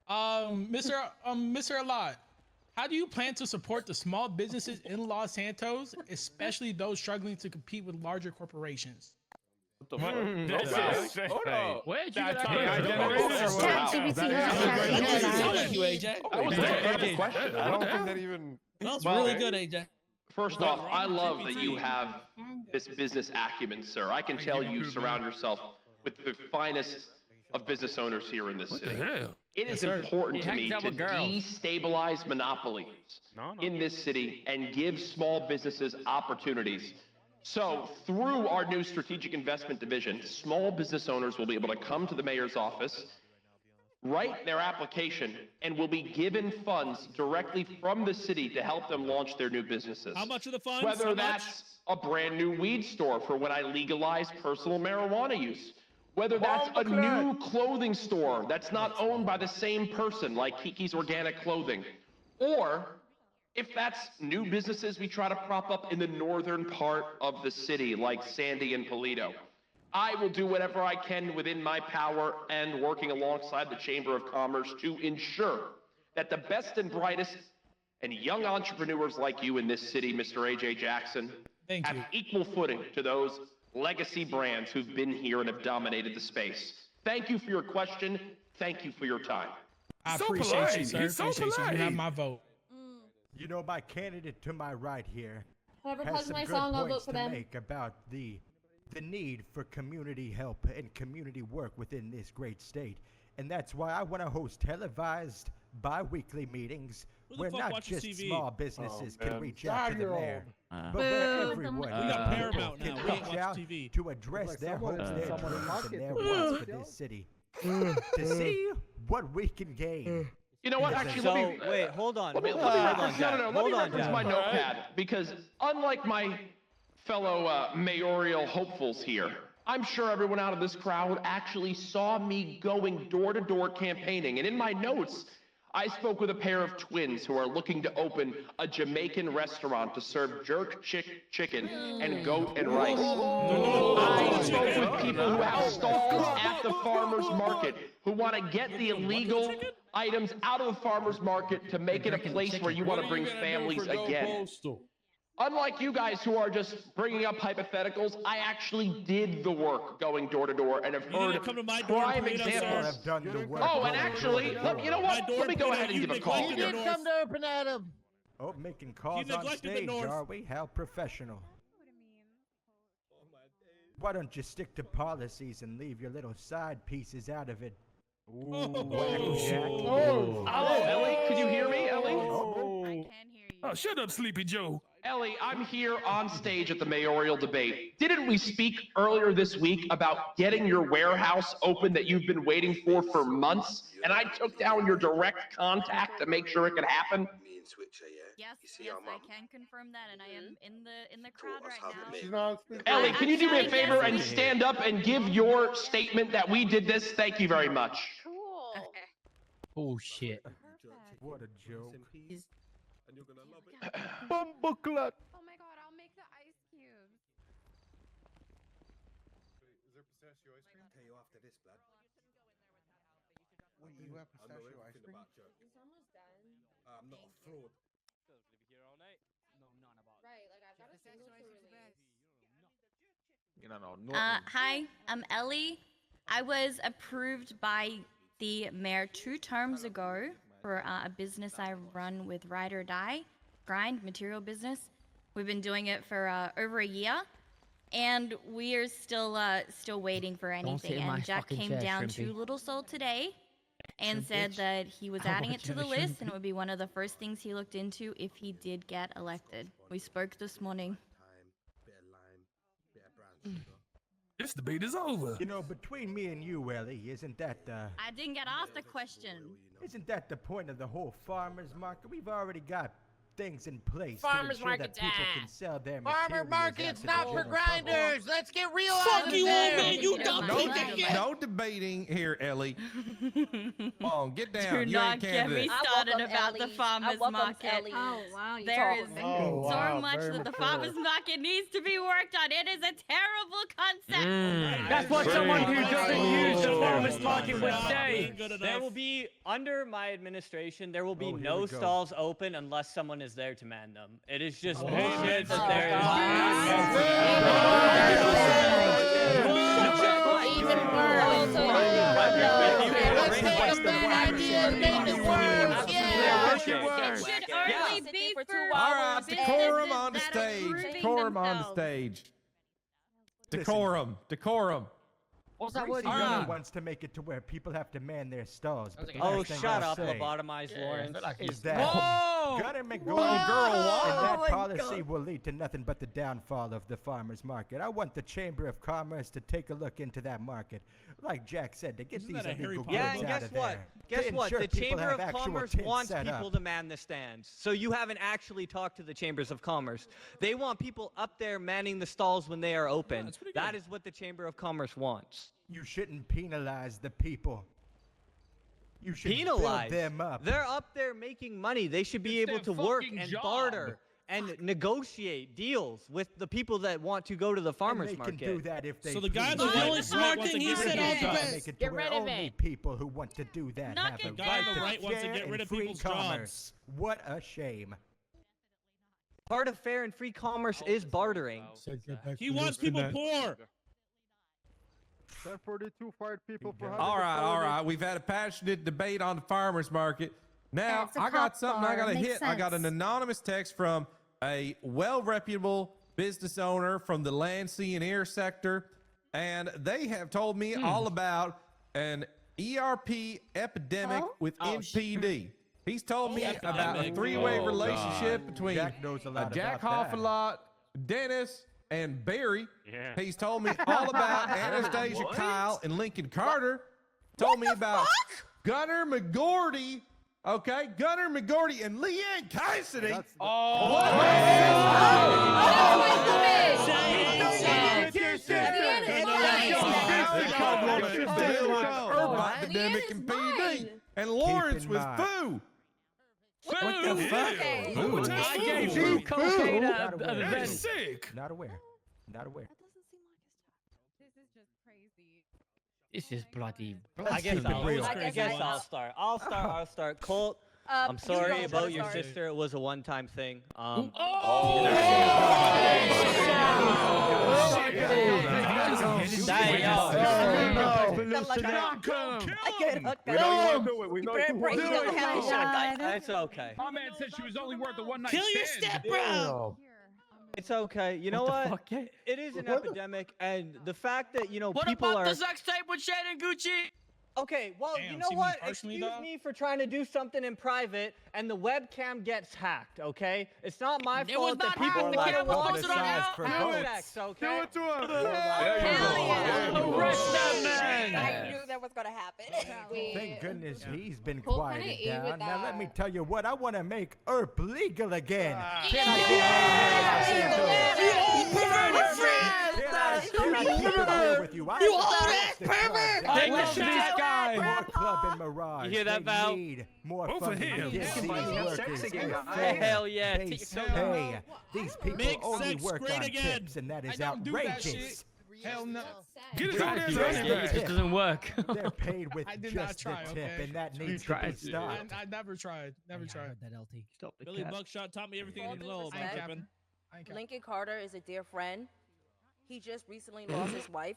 Mr. Alot, how do you plan to support the small businesses in Los Santos, especially those struggling to compete with larger corporations? What the fuck? Hold on. Where'd you That's get how that? That was a good question. I don't think that even. That's Well, really good, AJ. First off, I love that you have this business acumen, sir. I can tell you surround yourself with the finest of business owners here in this city. It is important to me to destabilize monopolies in this city and give small businesses opportunities. So through our new strategic investment division, small business owners will be able to come to the mayor's office, write their application, and will be given funds directly from the city to help them launch their new businesses. How much of the funds? Whether that's a brand new weed store for when I legalize personal marijuana use, whether that's a new clothing store that's not owned by the same person like Kiki's Organic Clothing, or if that's new businesses we try to prop up in the northern part of the city like Sandy and Polito. I will do whatever I can within my power and working alongside the Chamber of Commerce to ensure that the best and brightest and young entrepreneurs like you in this city, Mr. AJ Jackson, have equal footing to those legacy brands who've been here and have dominated the space. Thank you for your question. Thank you for your time. I appreciate you, sir. He's so Appreciate you. You have polite. my vote. You know, my candidate to my right here Whoever has plays some my good song, I'll vote points for to them. make about the need for community help and community work within this great state. And that's why I want to host televised bi-weekly meetings where fuck not watches just TV? small businesses can man. reach out to the mayor, but where everyone We got Paramount can now. We ain't reach watch out TV. to address their hopes, their someone in dreams, and market their for wants it. for this city. To see what we can gain. You know what? Yes, Actually, So, let me wait, hold on. Let me hold on, reference, Jack. let Hold me on, reference Jack. my notepad because unlike my fellow mayoral hopefuls here, I'm sure everyone out of this crowd actually saw me going door to door campaigning. And in my notes, I spoke with a pair of twins who are looking to open a Jamaican restaurant to serve jerk chicken and goat and rice. I spoke with people who have stalls at the farmer's market who want to get the illegal items out of the farmer's market to make it a place where you want to bring families again. Unlike you guys who are just bringing up hypotheticals, I actually did the work going door to door and have heard come to my door and prime plead us, examples. Have done the work. Oh, and actually, you know what? Let me go ahead and give a call. You did come to open at him. Oh, making calls on neglected the stage, North. are we? How professional. Why don't you stick to policies and leave your little side pieces out of it? Whack, Jack. Oh, Ellie, could you hear me, Ellie? Oh, shut up, Sleepy Joe. Ellie, I'm here on stage at the mayoral debate. Didn't we speak earlier this week about getting your warehouse open that you've been waiting for months? And I took down your direct contact to make sure it could happen. Yes, I can confirm that, and I am in the crowd right now. She's not speaking. Ellie, can you do me a favor and stand up and give your statement that we did this? Thank you very much. Cool. Oh shit. What a joke. And you're gonna love it. Bumbleclut. Oh my god, I'll make the ice cubes. Is there pistachio ice cream? Tell you after this, blood. Wait, you have I know pistachio ice everything cream? about jerk. It's almost done. I'm not a fraud. Right, like I've got a single to release. Hi, I'm Ellie. I was approved by the mayor 2 terms ago for a business I run with Ride or Die, grind material business. We've been doing it for over a year, and we are still waiting for anything. sit in my And Jack fucking came chair, down Shrimpy. to Little Soul today and Shrimp said bitch. that he was How adding about it to you, the list, and Shrimpy? it would be one of the first things he looked into if he did get elected. We spoke this morning. Bit of lime, bit of brown sugar. This debate is over. You know, between me and you, Ellie, isn't that I didn't get asked a question. isn't that the point of the whole farmers market? We've already got things in place Farmers to ensure markets, that people ah. can sell their Farmer materials market's out to not the for general public. grinders. Let's get real Fuck out of you, there. old man, you dumb No, piece of shit. no debating here, Ellie. Come on, get down. Do You not ain't get candidate. me I started welcome about the Ellie's- farmers I welcome market. Ellie's Oh, wow. You There talk is with Oh, so wow, much very that the mature. farmers market needs to be worked on. It is a terrible concept. That's what someone who doesn't use the farmers market would say. There will be, under my administration, there will be Oh, here no we go. stalls open unless someone is there to man them. It is just Oh, bullshit that Oh, there is. Even worse. Let's take a bad idea and make it worse. Yeah. It should only be For 2 for All right, businesses decorum on the that are stage. proving Decorum on the themselves. stage. Listen. Decorum. Decorum. What's that word? Wants to make it to where people have to man their stalls. But the Oh, last thing shut I'll up, say lobotomized Lawrence. is that Whoa! Gunner McGoarty Whoa! and that Oh my policy God. will lead to nothing but the downfall of the farmers market. I want the Chamber of Commerce to take a look into that market, like Jack said, to get Isn't these that a Harry illegal Potter Yeah, goods and out guess of what? there. Guess to what? ensure The people Chamber have of actual Commerce tents wants set people up. to man the stands. So you haven't actually talked to the Chambers of Commerce. They want people up there manning the stalls when they are open. that's pretty good. That is what the Chamber of Commerce wants. You shouldn't penalize the people. You should Penalize build them up. They're up there making money. They should be It's able their to work fucking and job. barter and negotiate deals with the people that want to go to the farmers and they market. can do that if they So the guy please. that The only right smart wants to thing get he rid said of all people. the Make best. it to Get where rid of only it. people who want to do that Knock have it a down. right The to right wants to share get rid in of free people's commerce. What a shame. Part of fair and free commerce is bartering. He wants people poor. 1042 fired people for having All right, all felony. right. We've had a passionate debate on the farmers market. Now, That's a I got cop something I bar. got to Makes hit. I got an sense. anonymous text from a well-reputable business owner from the Lansing and Ear sector, and they have told me all about an ERP epidemic Oh? with NPD. He's told me about a epidemic. three-way Oh, relationship between Jack knows a lot Jack about that. Hoffalot, Dennis, and Barry. Yeah. He's told me all about Anastasia Kyle and Lincoln Carter. Told me about Gunner McGoarty. Okay, Gunner McGoarty and Leanne Cassidy. Epidemic and PD. And Lawrence in was mind. foo. What the fuck? Okay. Ooh, I gave you cocaine Not at aware. the That's event. sick. Not aware. Not aware. This is bloody. I guess keep it I'll, real. I guess I'll start. I'll start. Colt, I'm You sorry go about first, your sorry. sister. It was a one-time thing. We know you want to do it. It's okay. My man said she was only worth a one night Kill your stand. stepbro. It's okay. You know What the what? fuck? It is an epidemic, and the fact that What people about are. the sex tape with Shannon Gucci? Okay, well, you Damn, know see me what? personally, Excuse dog? me for trying to do something in private, and the webcam gets hacked. Okay, it's not my It was fault that not people hacked. The like camera posted on publicized out. for have votes. sex. Okay. Do it to him. Arrest that man. I knew that was gonna happen. Thank goodness he's been Colt quieted kinda ate with down. Now let me that. tell you what, I want to make ERP legal again. Can I keep it real with you? You old ass pervert! Take the shot, guy. More club and Mirage. You hear that, They Val? need more Vote for funding to him. give Yeah, these workers sexy a guy. fair Hell yeah, take base it pay. These people Make only sex work great on again. tips, and that I is don't do that outrageous. shit. Hell no. Get his old ass It running back. just doesn't work. They're paid with I did not just try, the tip, okay? and that needs to tried be to. stopped. I never tried. Never tried. That LT. Stop the Billy cat. Buckshot taught me everything I All need to due know about respect, capping. I ain't cap- Lincoln Carter is a dear friend. He just recently lost his wife,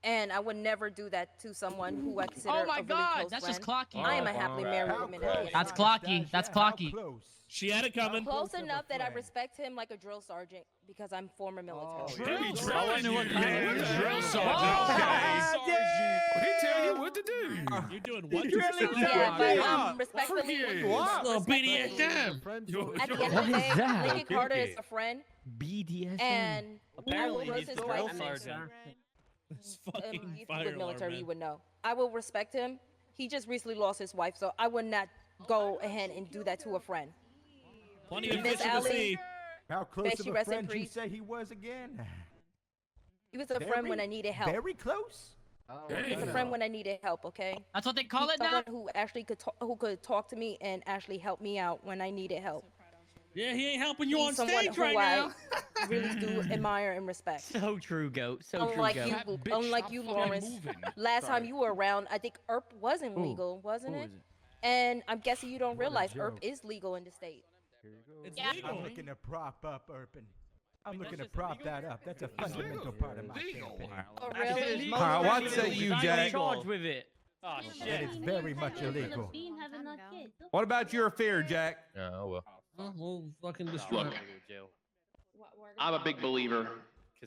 and I would never do that to someone who I consider Oh my a really God, close that's friend. just clocky. I am a happily married How woman. close? That's clocky. That's How clocky. close? She had it coming. Close enough that I respect him like a drill sergeant because I'm former military. He Oh, I drilling know you. what kind of Yeah, drill drill sergeant. sergeant. Okay. He tell you what to do. You're doing what? Yeah, but God. respectfully, Freaky. what? Little BDSM. At the end of the What is day, that? Lincoln Carter is a friend, BDSM. and Apparently, who was he's his the wife? drill sergeant. This If fucking you fire with alarm, military, man. you would know. I will respect him. He just recently lost his wife, so I would not go ahead and do that to a friend. Plenty of fish in the sea. How close May of she a rest in friend you peace. say he was again? He was a friend when I needed help. Very close. He was a friend when I needed help. Okay. That's what they call He's it now? someone who actually could talk to me and actually help me out when I needed help. Yeah, he ain't helping you He's on someone stage who right now. I really do admire and respect. So true, goat. So Unlike true, goat. you, unlike you, Lawrence. Last time you were around, I think ERP wasn't legal, wasn't it? And I'm guessing you don't realize ERP is legal in the state. It's I'm looking to prop up Urban. I'm looking to prop that up. That's a fundamental part of my campaign. Oh, really? All right, what say you, Jack? Charged with it. Oh shit. And it's very much illegal. What about your fear, Jack? Oh, well. We'll fucking destroy Look, it. I'm a big believer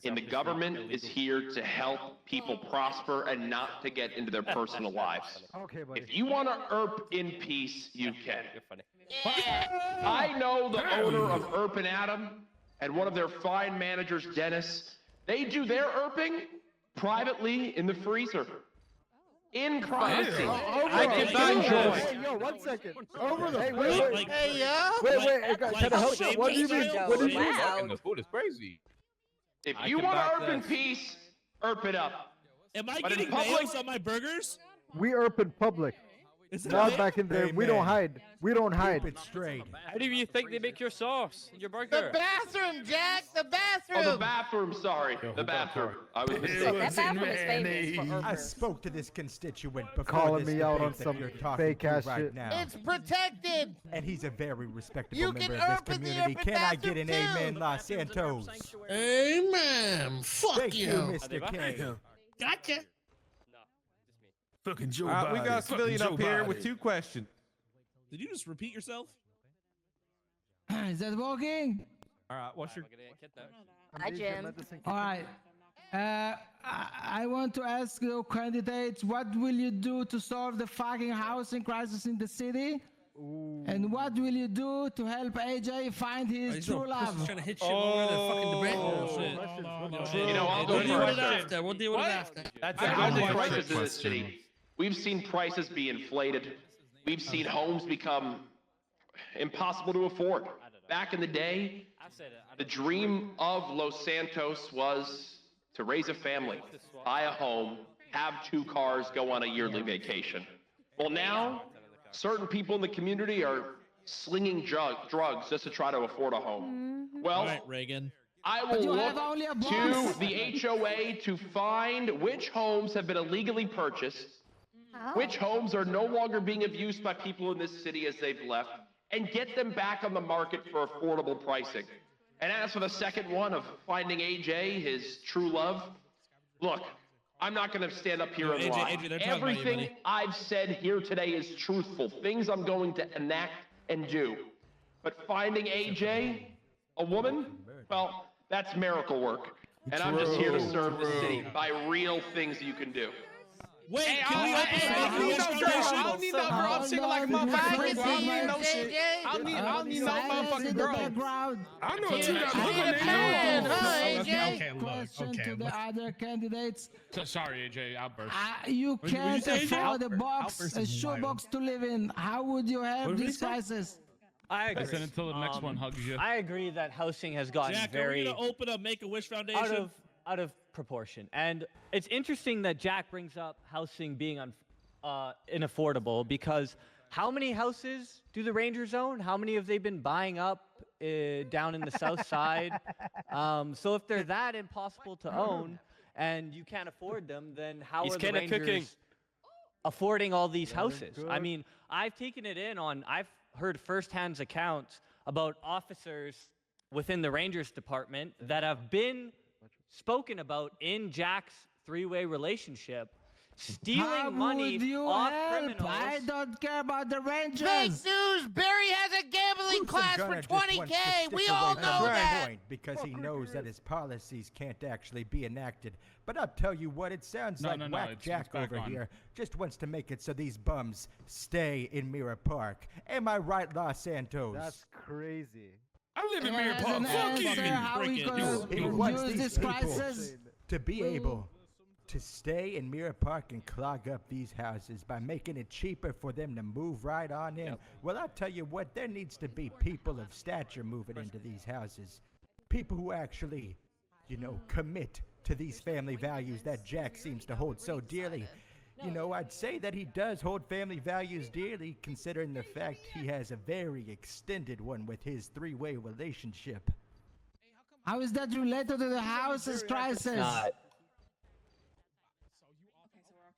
in the government is here to help people prosper and not to get into their personal lives. Okay, buddy. If you want to ERP in peace, you can. I know the owner of ERP and Adam and one of their fine managers, Dennis. They do their ERPing privately in the freezer. In privacy. I can buy Hey, yo, 1 second. Over the wait. Hey, yo. Wait, can I help you? What do you mean? What do you mean? The food is crazy. If I you can want back to ERP in this. peace, ERP it up. Am I But in getting public- nails on my burgers? We ERP in public. Is that Not it? back in there. We Amen. don't hide. We don't hide. Keep it straight. How do you think they make your sauce in your burger? bathroom, Jack. The bathroom. Oh, the bathroom, sorry. The bathroom. I was mistaken. That bathroom is famous for I ERPers. spoke to this constituent before Calling this me out debate on that some you're talking fake to ass right shit. now. protected. And he's a very respectable You member can of ERP this in the community. urban Can I get bathroom an too? amen, Los Santos? Amen. Fuck Thank you, you. Mr. K. Gotcha. Fucking Joe All right, we Biden. got a civilian Fucking up Joe here Biden. with 2 questions. Did you just repeat yourself? Is that working? All right, what's your... Hi, Jim. All right. I want to ask you candidates, what will you do to solve the fucking housing crisis in the city? And what will you do to help AJ find his true love? Trying to hit shit over the fucking debate. Oh, shit. You know, I'll go We'll deal with it first. after. We'll deal with it after. That's I a know good the one. crisis in this city. We've seen prices be inflated. We've seen homes become impossible to afford. Back in the day, the dream of Los Santos was to raise a family, buy a home, have 2 cars, go on a yearly vacation. Well, now, certain people in the community are slinging drugs just to try to afford a home. Well, All right, Reagan. I But will you look have only a to box. the HOA to find which homes have been illegally purchased, which homes are no longer being abused by people in this city as they've left, and get them back on the market for affordable pricing. And as for the second one of finding AJ, his true love, look, I'm not going to stand up here and AJ, lie. AJ, they're talking about you, Everything buddy. I've said here today is truthful, things I'm going to enact and do. But finding AJ, a woman, well, that's miracle work. And I'm just here to serve the city by real things you can do. Wait, can we open a Make-A-Wish Foundation? I don't need no girl. I'm single like motherfucking Prince. I don't need no shit. I don't need no motherfucking girl. I know what you got I need a looking man, at. huh, Okay, AJ? okay, look. Question Okay, to the look. other candidates. Sorry, AJ, outburst. You What did you can't say, AJ? afford a box, Outburst a is shoebox to live in. How would you help What did he this say? crisis? I agree. Listen until the next one hugs you. I agree that housing has gotten Jack, are we very gonna open a Make-A-Wish Foundation? out of proportion. And it's interesting that Jack brings up housing being inaffordable, because how many houses do the Rangers own? How many have they been buying up down in the south side? So if they're that impossible to own and you can't afford them, then how He's are the kinda Rangers cooking. affording all these houses? I mean, I've taken it in on, I've heard firsthand accounts about officers within the Rangers department that have been spoken about in Jack's 3-way relationship, stealing How money would you off help? criminals. I don't care about the Rangers. Fake news! Barry has a gambling class for Gunner just wants to 20K. stick We away all from know the that. point because he knows that his policies can't actually be enacted. But I'll tell you what, it sounds No, like no, Whack it's Jack back over on. here just wants to make it so these bums stay in Mirror Park. Am I right, Los Santos? That's crazy. I live in As Mirror an Park. Fuck answer, you. how we He gonna wants use these this people crisis? to be able to stay in Mirror Park and clog up these houses by making it cheaper for them to move right on in. Well, I'll tell you what, there needs to be people of stature moving into these houses. People who actually, you know, commit to these family values that Jack seems to hold so dearly. You know, I'd say that he does hold family values dearly, considering the fact he has a very extended one with his three-way relationship. How is that related to the house's crisis?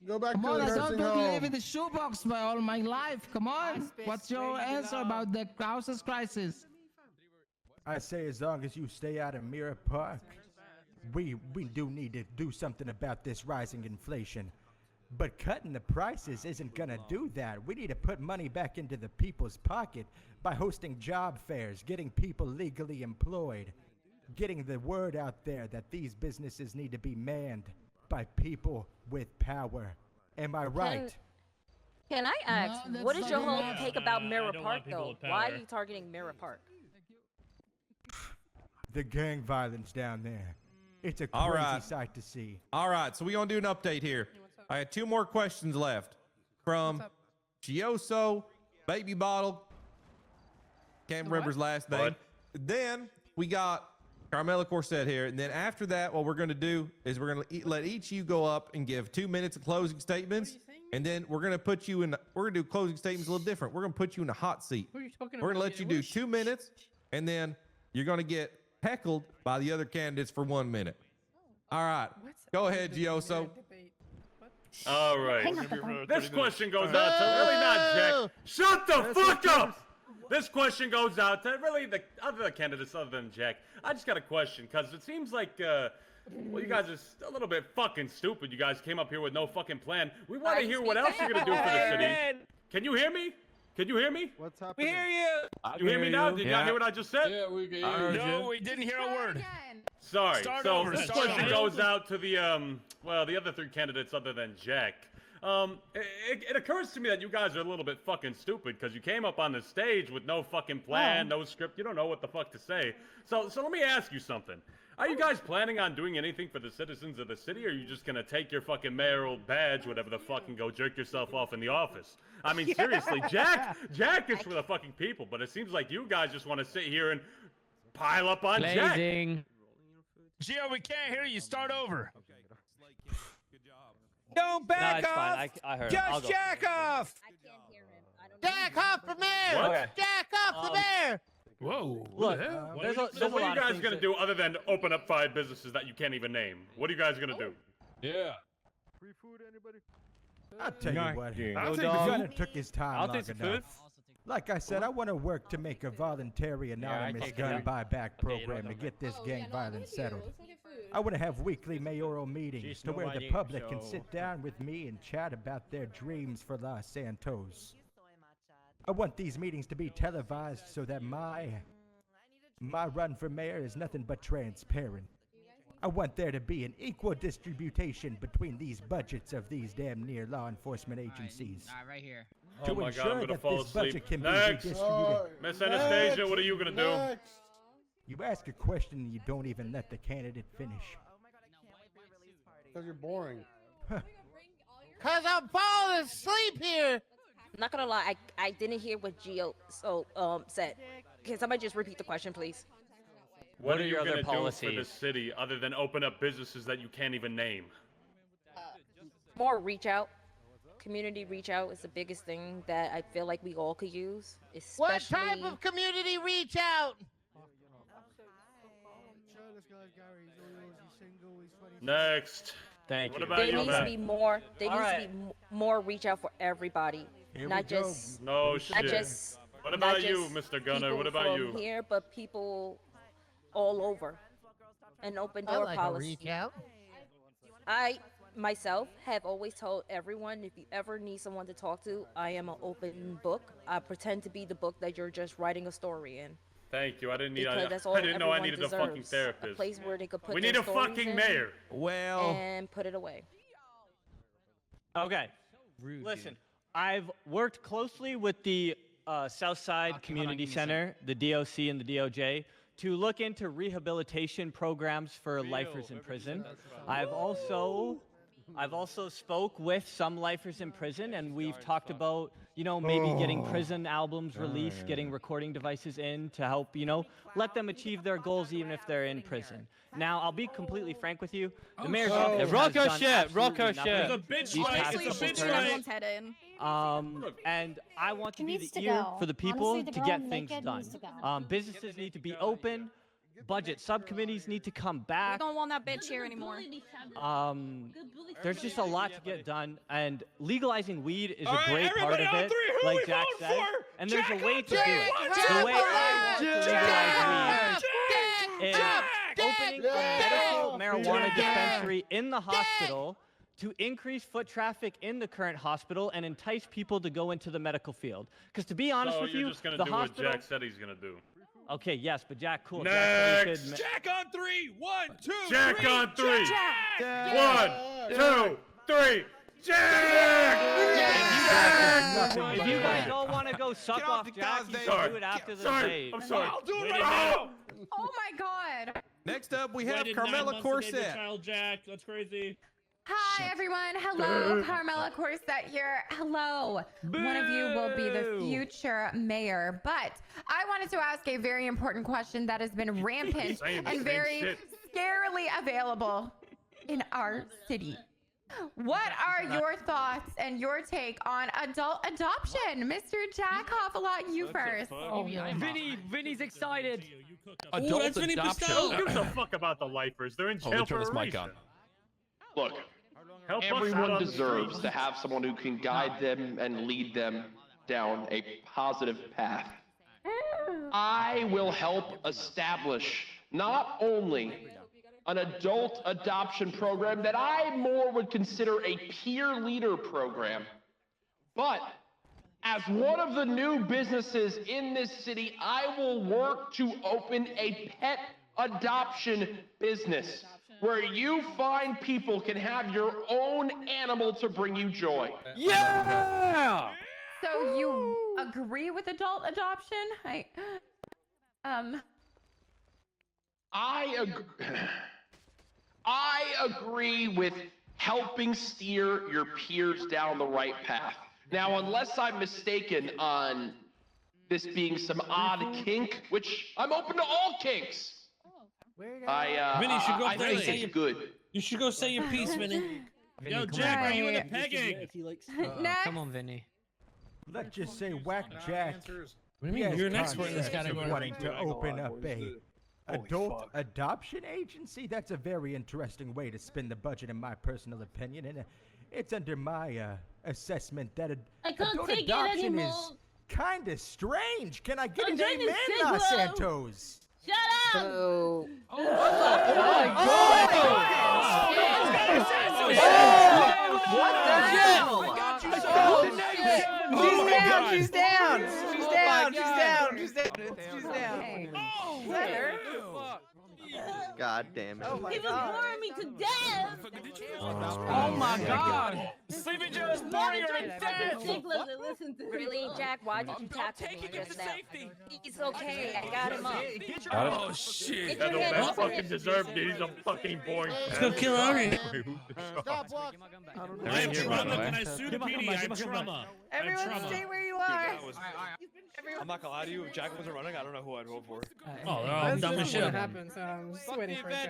Go back Come to on, the I nursing don't home. live in the shoebox my all my life. Come on. What's your answer about the house's crisis? I say as long as you stay out of Mirror Park, we do need to do something about this rising inflation. But cutting the prices isn't gonna do that. We need to put money back into the people's pocket by hosting job fairs, getting people legally employed, getting the word out there that these businesses need to be manned by people with power. Am I right? Can I ask, No, what that's is your not whole enough. take about Mirror don't Park, want people though? with Why are power. you targeting Mirror Park? The gang violence down there. It's a All crazy right. sight to see. All right, so we're going to do an update here. I had 2 more questions left from Gioso, Baby Bottle, can't remember his last name. Then we got Carmela Corset here. And then after that, what we're going to do is we're going to let each of you go up and give 2 minutes of closing statements. And then we're going to put you in, we're going to do closing statements a little different. We're going to put you in a hot seat. What are you talking We're going to about? let you do 2 minutes, and then you're going to get heckled by the other candidates for 1 minute. All right. Go ahead, Gioso. All right. Hang up the phone. This question goes out to really not Jack. Shut the fuck up! This question goes out to really the other candidates other than Jack. I just got a question, because it seems like, well, you guys are a little bit fucking stupid. You guys came up here with no fucking plan. We want to hear what else you're going to do for the city. Can you hear me? Can you hear me? What's happening? We hear you. You hear me now? Did y'all hear what I just said? Yeah, we can I heard hear you. you. we didn't hear a word. Sorry. Start so over, this start question over. goes out to the well, the other 3 candidates other than Jack. It occurs to me that you guys are a little bit fucking stupid because you came up on the stage with no fucking plan, no script. You don't know what the fuck to say. So let me ask you something. Are you guys planning on doing anything for the citizens of the city, or are you just gonna take your fucking mayoral badge, whatever the fuck, and go jerk yourself off in the office? I mean, seriously, Jack is for the fucking people, but it seems like you guys just want to sit here and pile up on Jack. Blazing. Gio, we can't hear you. Start over. No, Don't back it's off. fine. I heard him. I'll Just go. jack off. I can't hear him. I don't know. Jack off the mayor! What? Okay. Jack off the mayor! Whoa. Look, So there's a what are lot you of guys things gonna that- do other than open up 5 businesses that you can't even name? What are you guys gonna do? Yeah. Free food, anybody? I'll tell you what. I'll The take the gunner took his time I'll long take some enough. food. Like I said, I want to work to make a voluntary anonymous take gun it. buyback Okay, you know program to what, get this gang violence settled. I want to have weekly mayoral meetings to where the public can sit down with me and chat about their dreams for Los Santos. I want these meetings to be televised so that my run for mayor is nothing but transparent. I want there to be an equal distribution between these budgets of these damn near law enforcement agencies. All right, right here. Oh To my ensure god, I'm gonna that fall this asleep. budget can be Next! redistributed. Miss Anastasia, what are you gonna do? Next. You ask a question and you don't even let the candidate finish. Because you're boring. Cause I'm falling asleep here! I'm not gonna lie, I didn't hear what Gio said. Can somebody just repeat the question, please? What are are you your other gonna do for the policies? city other than open up businesses that you can't even name? More reach out. Community reach out is the biggest thing that I feel like we all could use. What Especially type of community reach out? Next. Thank What you. about there you, needs to Matt? be more. There All needs right. to be more reach out for everybody, Here not we go. just No not shit. just. What not about you, just Mr. Gunner? people What about from you? Here, but people all over. An open I door like a policy. reach out. I myself have always told everyone, if you ever need someone to talk to, I am an open book. I pretend to be the book that you're just writing a story in. Thank you. I didn't need. Because that's all I didn't know I everyone needed a fucking deserves. therapist. A place where they could put We their need a stories fucking in mayor. Well, and put it away. Okay. Listen, I've worked closely with the Southside Community Center, the DOC, and the DOJ to look into rehabilitation programs for lifers in prison. I've also I've also spoke with some lifers in prison, and we've talked about, you know, maybe getting prison albums released, getting recording devices in to help, you know, let them achieve their goals even if they're in prison. Now, I'll be completely frank with you. The mayor's office has done absolutely nothing It's a bitch these fight. past It's a couple bitch terms. fight. And I want to be needs the to ear go. for the people Honestly, the to girl get things naked done. needs to go. Businesses need to be open. Budget subcommittees need to come back. We don't want that bitch here anymore. There's just a lot to get done, and legalizing weed is All a right, great part everybody of on it, three, who like we Jack voting said. for? And there's Jack a way on to three. do it. Jack The way I want to legalize Jack! weed is opening a medical marijuana dispensary in the hospital to increase foot traffic in the current hospital and entice people to go into the medical field. Because to be honest So with you're you, just gonna the do hospital. what Jack said he's gonna do. Okay, yes, but Jack, cool. Next. Jack, Jack on 3. 1, 2, Jack 3. on 3. Jack. 1, 2, 3. Jack! If you guys all want to go suck off Jack, you can do it after the debate. I'm sorry. I'll do it right now. Oh my god. Next up, we have Waited 9 Carmela months to name your Corset. child Jack. That's crazy. Hi everyone. Hello, Carmela Corset here. Hello. One of you will be the future mayor. But I wanted to ask a very important question that has been rampant and very scarily available in our city. What are your thoughts and your take on adult adoption? Mr. Jack Hoffalot, you first. Oh, yeah. Vinny's excited. Adult that's Vinny adoption. Pistow. Who gives a fuck about the lifers? They're in Oh, jail they turned for his a mic reason. on. Look, Help us out everyone on the deserves streets. to have someone who can guide them and lead them down a positive path. I will help establish not only an adult adoption program that I more would consider a peer leader program, but as one of the new businesses in this city, I will work to open a pet adoption business where you find people can have your own animal to bring you joy. Yeah! So you agree with adult adoption? I agree with helping steer your peers down the right path. Now, unless I'm mistaken on this being some odd kink, which I'm open to all kinks. Vinny should go I think say it's good. You should go say your piece, Vinny. Yo, Jack, are you in a pegging? Next. Come on, Vinny. Let's just say Whack Jack. What do you mean? You're an expert in this category. Wanting to open up a adult adoption agency? That's a very interesting way to spend the budget, in my personal opinion, and it's under my assessment that I can't adult take it adoption anymore. is kind of strange. Can I get I'm an trying to amen, say, Los bro. Santos? Shut up! Oh. What the hell? She's down. She's down. She's down. God damn it. He was boring me to death! Oh my god. Sleepy Joe is boring her to death. Listen to Really, Jack? Why did you tackle me just now? It's okay. I got him up. Oh shit. Get your head That up. fucking deserved it. He's a fucking boring. Let's go kill Ari. Stop walking. I have trauma. Can I sue the PD? I have trauma. Everyone stay where you are. I'm not gonna lie to you. If Jack wasn't running, I don't know who I'd vote for. Oh, they're all dumb as shit.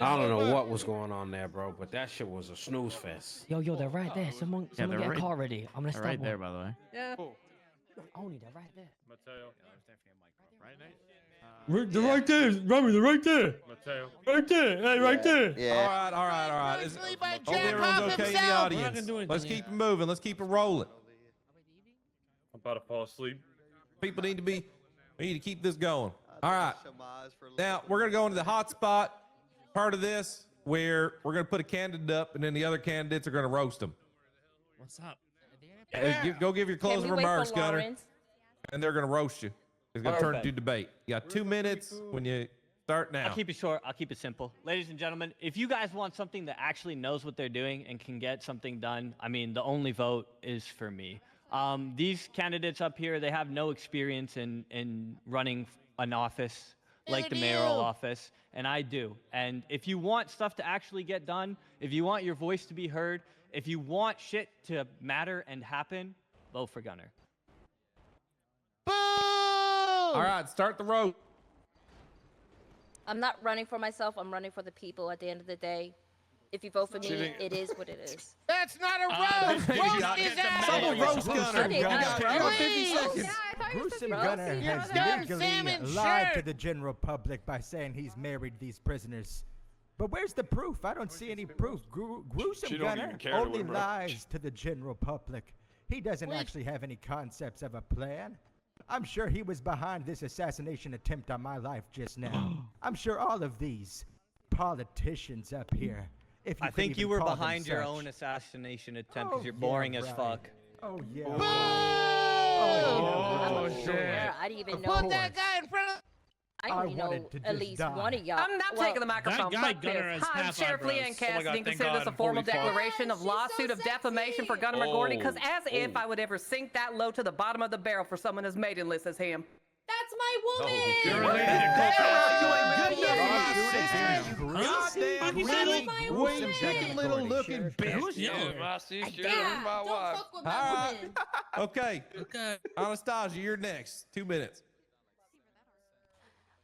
I don't know what was going on there, bro, but that shit was a snooze fest. Yo, they're right there. Someone get a car ready. I'm gonna start Right one. there, by the way. Yeah. Oni, they're right there. Mateo. They're right there. Remy, they're right there. Mateo. Right there. Hey, right there. All right. Sleep by Hope Jack everyone's Hoff okay in the himself. We're not audience. gonna do anything Let's yet. keep it moving. Let's keep it rolling. I'm about to fall asleep. People need to we need to keep this going. All right. Now, we're going to go into the hot spot part of this where we're going to put a candidate up and then the other candidates are going to roast them. What's up? Go give your Can closing we wait for remarks, Gunner, Lawrence? and they're going to roast you. It's going to turn into debate. You got 2 minutes when you start now. I'll keep it short. I'll keep it simple. Ladies and gentlemen, if you guys want something that actually knows what they're doing and can get something done, I mean, the only vote is for me. These candidates up here, they have no experience in running an office like the mayoral office, and I do. And if you want stuff to actually get done, if you want your voice to be heard, If you want shit to matter and happen, vote for Gunner. Boo! All right, start the road. I'm not running for myself. I'm running for the people at the end of the day. If you vote for me, it is what it is. That's not a roast. Roast his ass. Someone roast Gunner. You got 50 Please. seconds. Gruesome Gunner has legally lied to the general public by saying he's married these prisoners. But where's the proof? I don't see any proof. Gruesome Gunner only lies to the general public. He doesn't actually have any concepts of a plan. I'm sure he was behind this assassination attempt on my life just now. I'm sure all of these politicians up here, if you I think could you even were call them behind your such. own assassination attempt Oh, because you're boring yeah, as right. fuck. Oh yeah. I'm sure. I didn't even know. Put that guy in front of. I didn't know wanted to at just least die. one of y'all. I'm not taking the microphone. guy Fuck Gunner this. has Hi, I'm half Sheriff eyebrows. Leanne Oh my Cassidy. God, and thank consider this a God. formal Holy fuck. declaration of lawsuit of defamation for Gunner McGoarty, because as if I would ever sink that low to the bottom of the barrel for someone as maidenless as him. That's my woman. You're related to Gruesome chicken little looking bitch. Yeah, don't fuck with my woman. Okay. Anastasia, you're next. 2 minutes.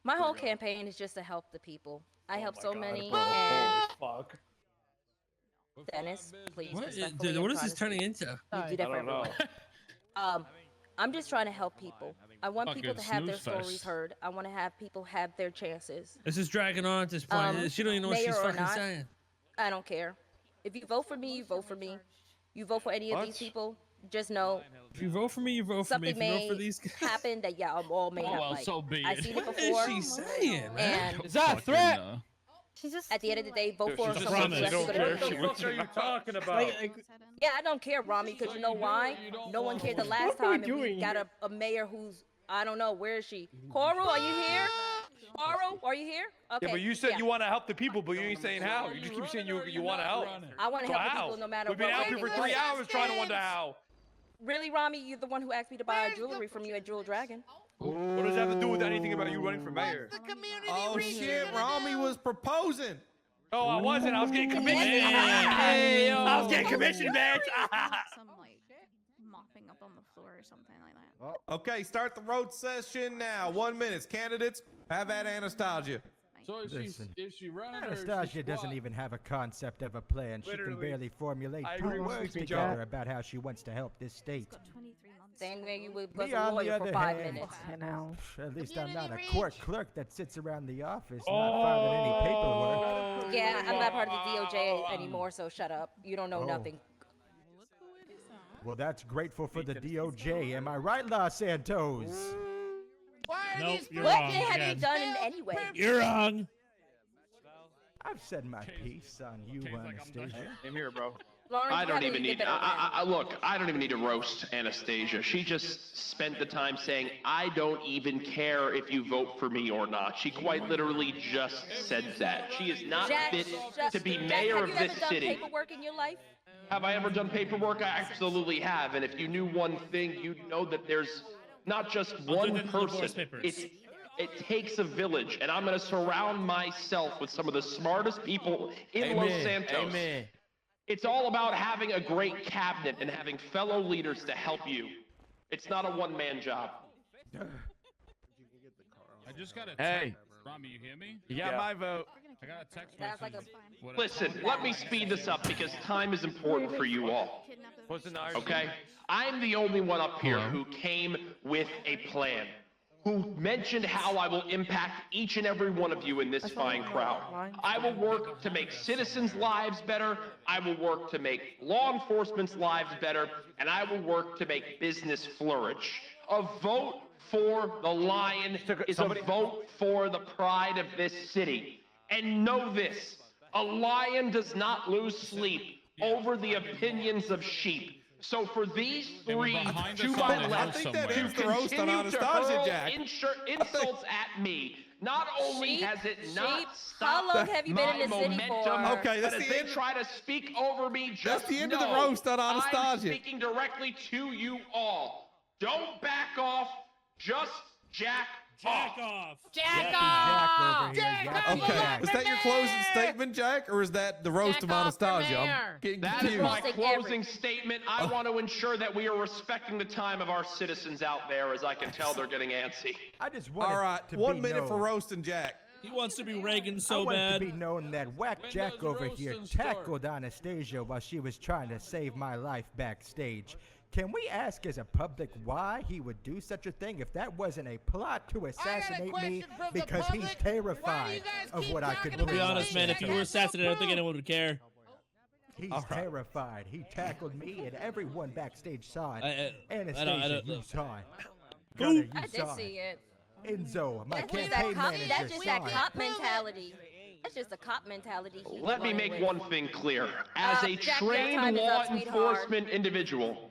My whole campaign is just to help the people. I help so many, and Dennis, please. What respectfully, is, I'm what is trying this to turning speak. into? You do that for everyone. I'm just trying to help people. I want people to Fucking have their snooze fest. stories heard. I want to have people have their chances. This is dragging on at this point. She don't even know what mayor she's or fucking not, saying. I don't care. If you vote for me, you vote for me. You vote for any of these people, just know If you vote for me, you vote for me. something If you vote for may these guys. happen that y'all all may not well, like. so be I've it. seen it What before. is she saying, man? And Is that a threat? She's just at the end of the day, vote for just someone promised. who's Don't gonna care. do She it. what are you talking about? Yeah, I don't care, Rami, because you know why? No one cared the last time, and we got a mayor who's, I don't know, where is she? Coral, are you here? Coral, are you here? Okay. Yeah, but you said you want to help the people, but you ain't saying how. You just keep saying you want to help. I want to So help the how? people no matter We've been what. out here for 3 hours trying to wonder how. Really, Rami, you're the one who asked me to buy jewelry from you at Jewel Dragon. What does that have to do with anything about you running for mayor? Oh shit, Rami was proposing. Oh, I wasn't. I was getting commission. Hey, I was getting commission, bitch. some like mopping up on the floor or something like that. Okay, start the road session now. 1 minute. Candidates, have at Anastasia. So is she running? Anastasia doesn't even have a concept of a plan. She can Literally. barely formulate I agree two with words Sleepy together Joe. about how she wants to help this state. Same way you would Me, was a on the lawyer for other 5 hand, minutes. At least I'm not a court clerk that sits around the office not filing any paperwork. Yeah, I'm not part of the DOJ anymore, so shut up. You don't know nothing. Well, that's grateful for the DOJ. Am I right, Los Santos? Nope, you're What wrong have you again. done anyway? You're wrong. I've said my piece on you, Anastasia. I'm here, bro. Lawrence, I don't how do even you need. get better Look, I don't even need to roast Anastasia. She just spent the time saying, "I don't even care if you vote for me or not." She quite literally just said that. She is not fit to be mayor of this Have you ever done city. paperwork in your life? Have I ever done paperwork? I absolutely have. And if you knew one thing, you'd know that there's not just one than the divorce person. papers. It takes a village, and I'm going to surround myself with some of the smartest people in Los Santos. Amen. It's all about having a great cabinet and having fellow leaders to help you. It's not a one-man job. I just got a Hey. Rami, you hear me? You got my vote. I got a text That's message. like Listen, let me speed this up because time is important for you all. What's the Okay? I'm the only one up here who came with a plan, who mentioned how I will impact each and every one of you in this fine crowd. I will work to make citizens' lives better, I will work to make law enforcement's lives better, and I will work to make business flourish. A vote for the Lion is a vote for the pride of this city. And know this, a lion does not lose sleep over the opinions of sheep. So for these three to my left, I think that to ends the roast on continue to Anastasia, hurl Jack. insults at me, not only Sheep? has it Sheep? not How stopped long have you been my in the city momentum, for? Okay, but that's as the they end. try to speak over me, just the end of the know roast on I'm Anastasia. speaking directly to you all. Don't back off. Just Jack Jack off. Jack off. Okay, is that your closing statement, Jack, or is that the roast of Anastasia? I'm getting That is confused. my closing statement. I want to ensure that we are respecting the time of our citizens out there, as I can tell they're getting antsy. I just want All right, to 1 be minute known. for roasting Jack. He wants to be Reagan I so want bad. to be known that Whack Jack over here tackled Anastasia while she was trying to save my life backstage. Can we ask as a public why he would do such a thing if that wasn't a plot to assassinate me because he's terrified of what I could do? We'll be honest, man. If you were assassinated, I don't think anyone would care. He's terrified. He tackled me, and everyone backstage saw it. I Anastasia, don't- you saw it. Gunner, you I did saw see it. Enzo, my That's just campaign that cop. manager, That's just that saw it. cop mentality. That's just a cop mentality. he Let me running make with. one thing clear. As a Jack, your trained time is law up, sweetheart. enforcement individual,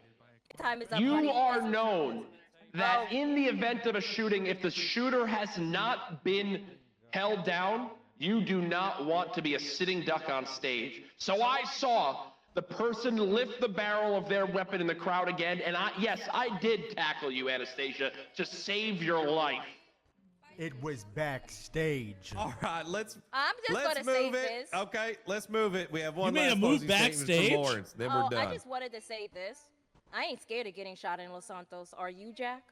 Time is up, you buddy. are known that in the event of a shooting, if the shooter has not been held down, you do not want to be a sitting duck on stage. So I saw the person lift the barrel of their weapon in the crowd again, and yes, I did tackle you, Anastasia, to save your life. It was backstage. All right, let's I'm just let's gonna say move it. this. Okay, let's move it. We have one made last a move closing statement backstage? from Lawrence. Then we're done. I just wanted to say this. I ain't scared of getting shot in Los Santos. Are you, Jack?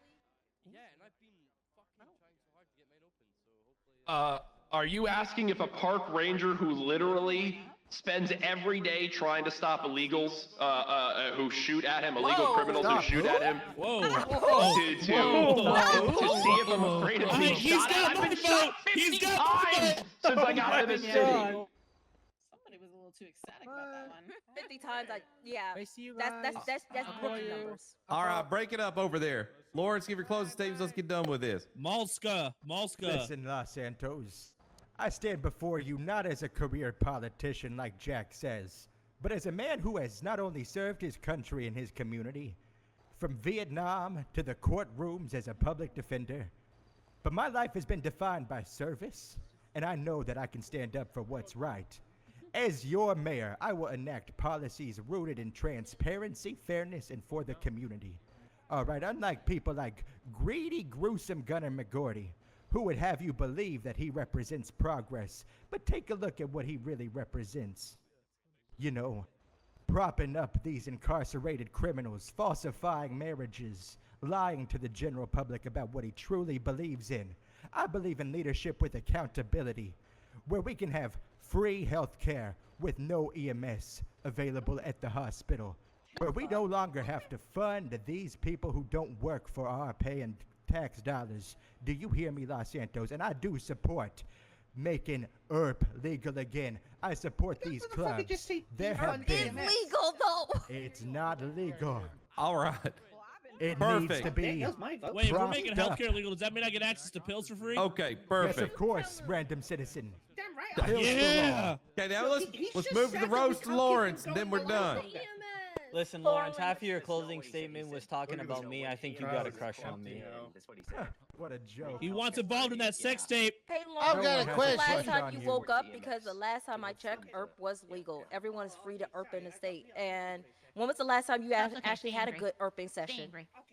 Are you asking if a park ranger who literally spends every day trying to stop illegals who shoot at him, illegal criminals who shoot at him, to see if I'm afraid of being shot at? I've been shot 50 times since I got to this city. Somebody was a little too ecstatic about that one. 50 times, yeah. I see you That's rookie numbers. All right, break it up over there. Lawrence, give your closing statements. Let's get done with this. Malska. Listen, Los Santos. I stand before you not as a career politician like Jack says, but as a man who has not only served his country and his community, from Vietnam to the courtrooms as a public defender. But my life has been defined by service, and I know that I can stand up for what's right. As your mayor, I will enact policies rooted in transparency, fairness, and for the community. All right, unlike people like greedy, gruesome Gunner McGoarty, who would have you believe that he represents progress, but take a look at what he really represents. You know, propping up these incarcerated criminals, falsifying marriages, lying to the general public about what he truly believes in. I believe in leadership with accountability, where we can have free health care with no EMS available at the hospital, where we no longer have to fund these people who don't work for our pay and tax dollars. Do you hear me, Los Santos? And I do support making ERP legal again. I support these clubs. There have been. It's legal though. It's not legal. All right. It Perfect. needs to be. Wait, if we're propped making up. healthcare legal, does that mean I get access to pills for free? Okay, Yes, perfect. of course, random citizen. Damn right. Pills for Yeah. all. Okay, now let's move to the roast to Lawrence, and then we're done. Listen, Lawrence, half of your closing statement was talking about me. I think you got a crush on me. What a joke. He wants involved in that sex tape. Hey, I've Lauren, got a when was the question. last time you woke up? Because the last time I checked, ERP was legal. Everyone is free to ERP in the state. And when was the last time you actually had a good ERPing session?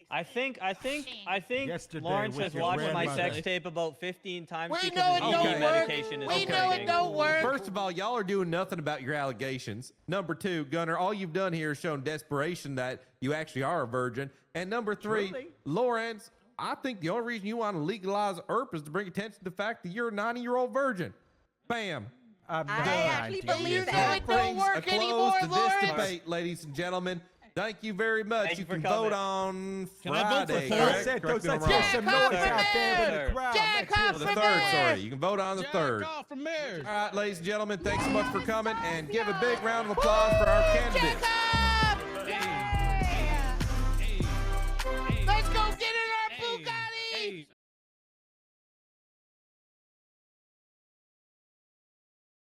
I think Yesterday Lawrence with has your watched my grandmother. sex tape about 15 times We because know his it don't ED work. medication is We know it working. don't work. First of all, y'all are doing nothing about your allegations. Number two, Gunner, all you've done here is shown desperation that you actually are a virgin. And number three, Truly? Lawrence, I think the only reason you want to legalize ERP is to bring attention to the fact that you're a 90-year-old virgin. Bam. I'm I not actually lying to believe you. that. That it don't brings a work close anymore, to this Lawrence. debate, ladies and gentlemen. Thank you very much. Thank you for can coming. vote on Can I vote for Friday. third? correct? Santos, Correct me if let's I'm get wrong. some Jack noise off out there in there. the crowd. Jack Let's off hear The for some- third, mayor. sorry. You can vote on the third. Jack off from mayors. All right, ladies and gentlemen, thanks so much for coming, and give a big round of applause for our candidates. Jack off!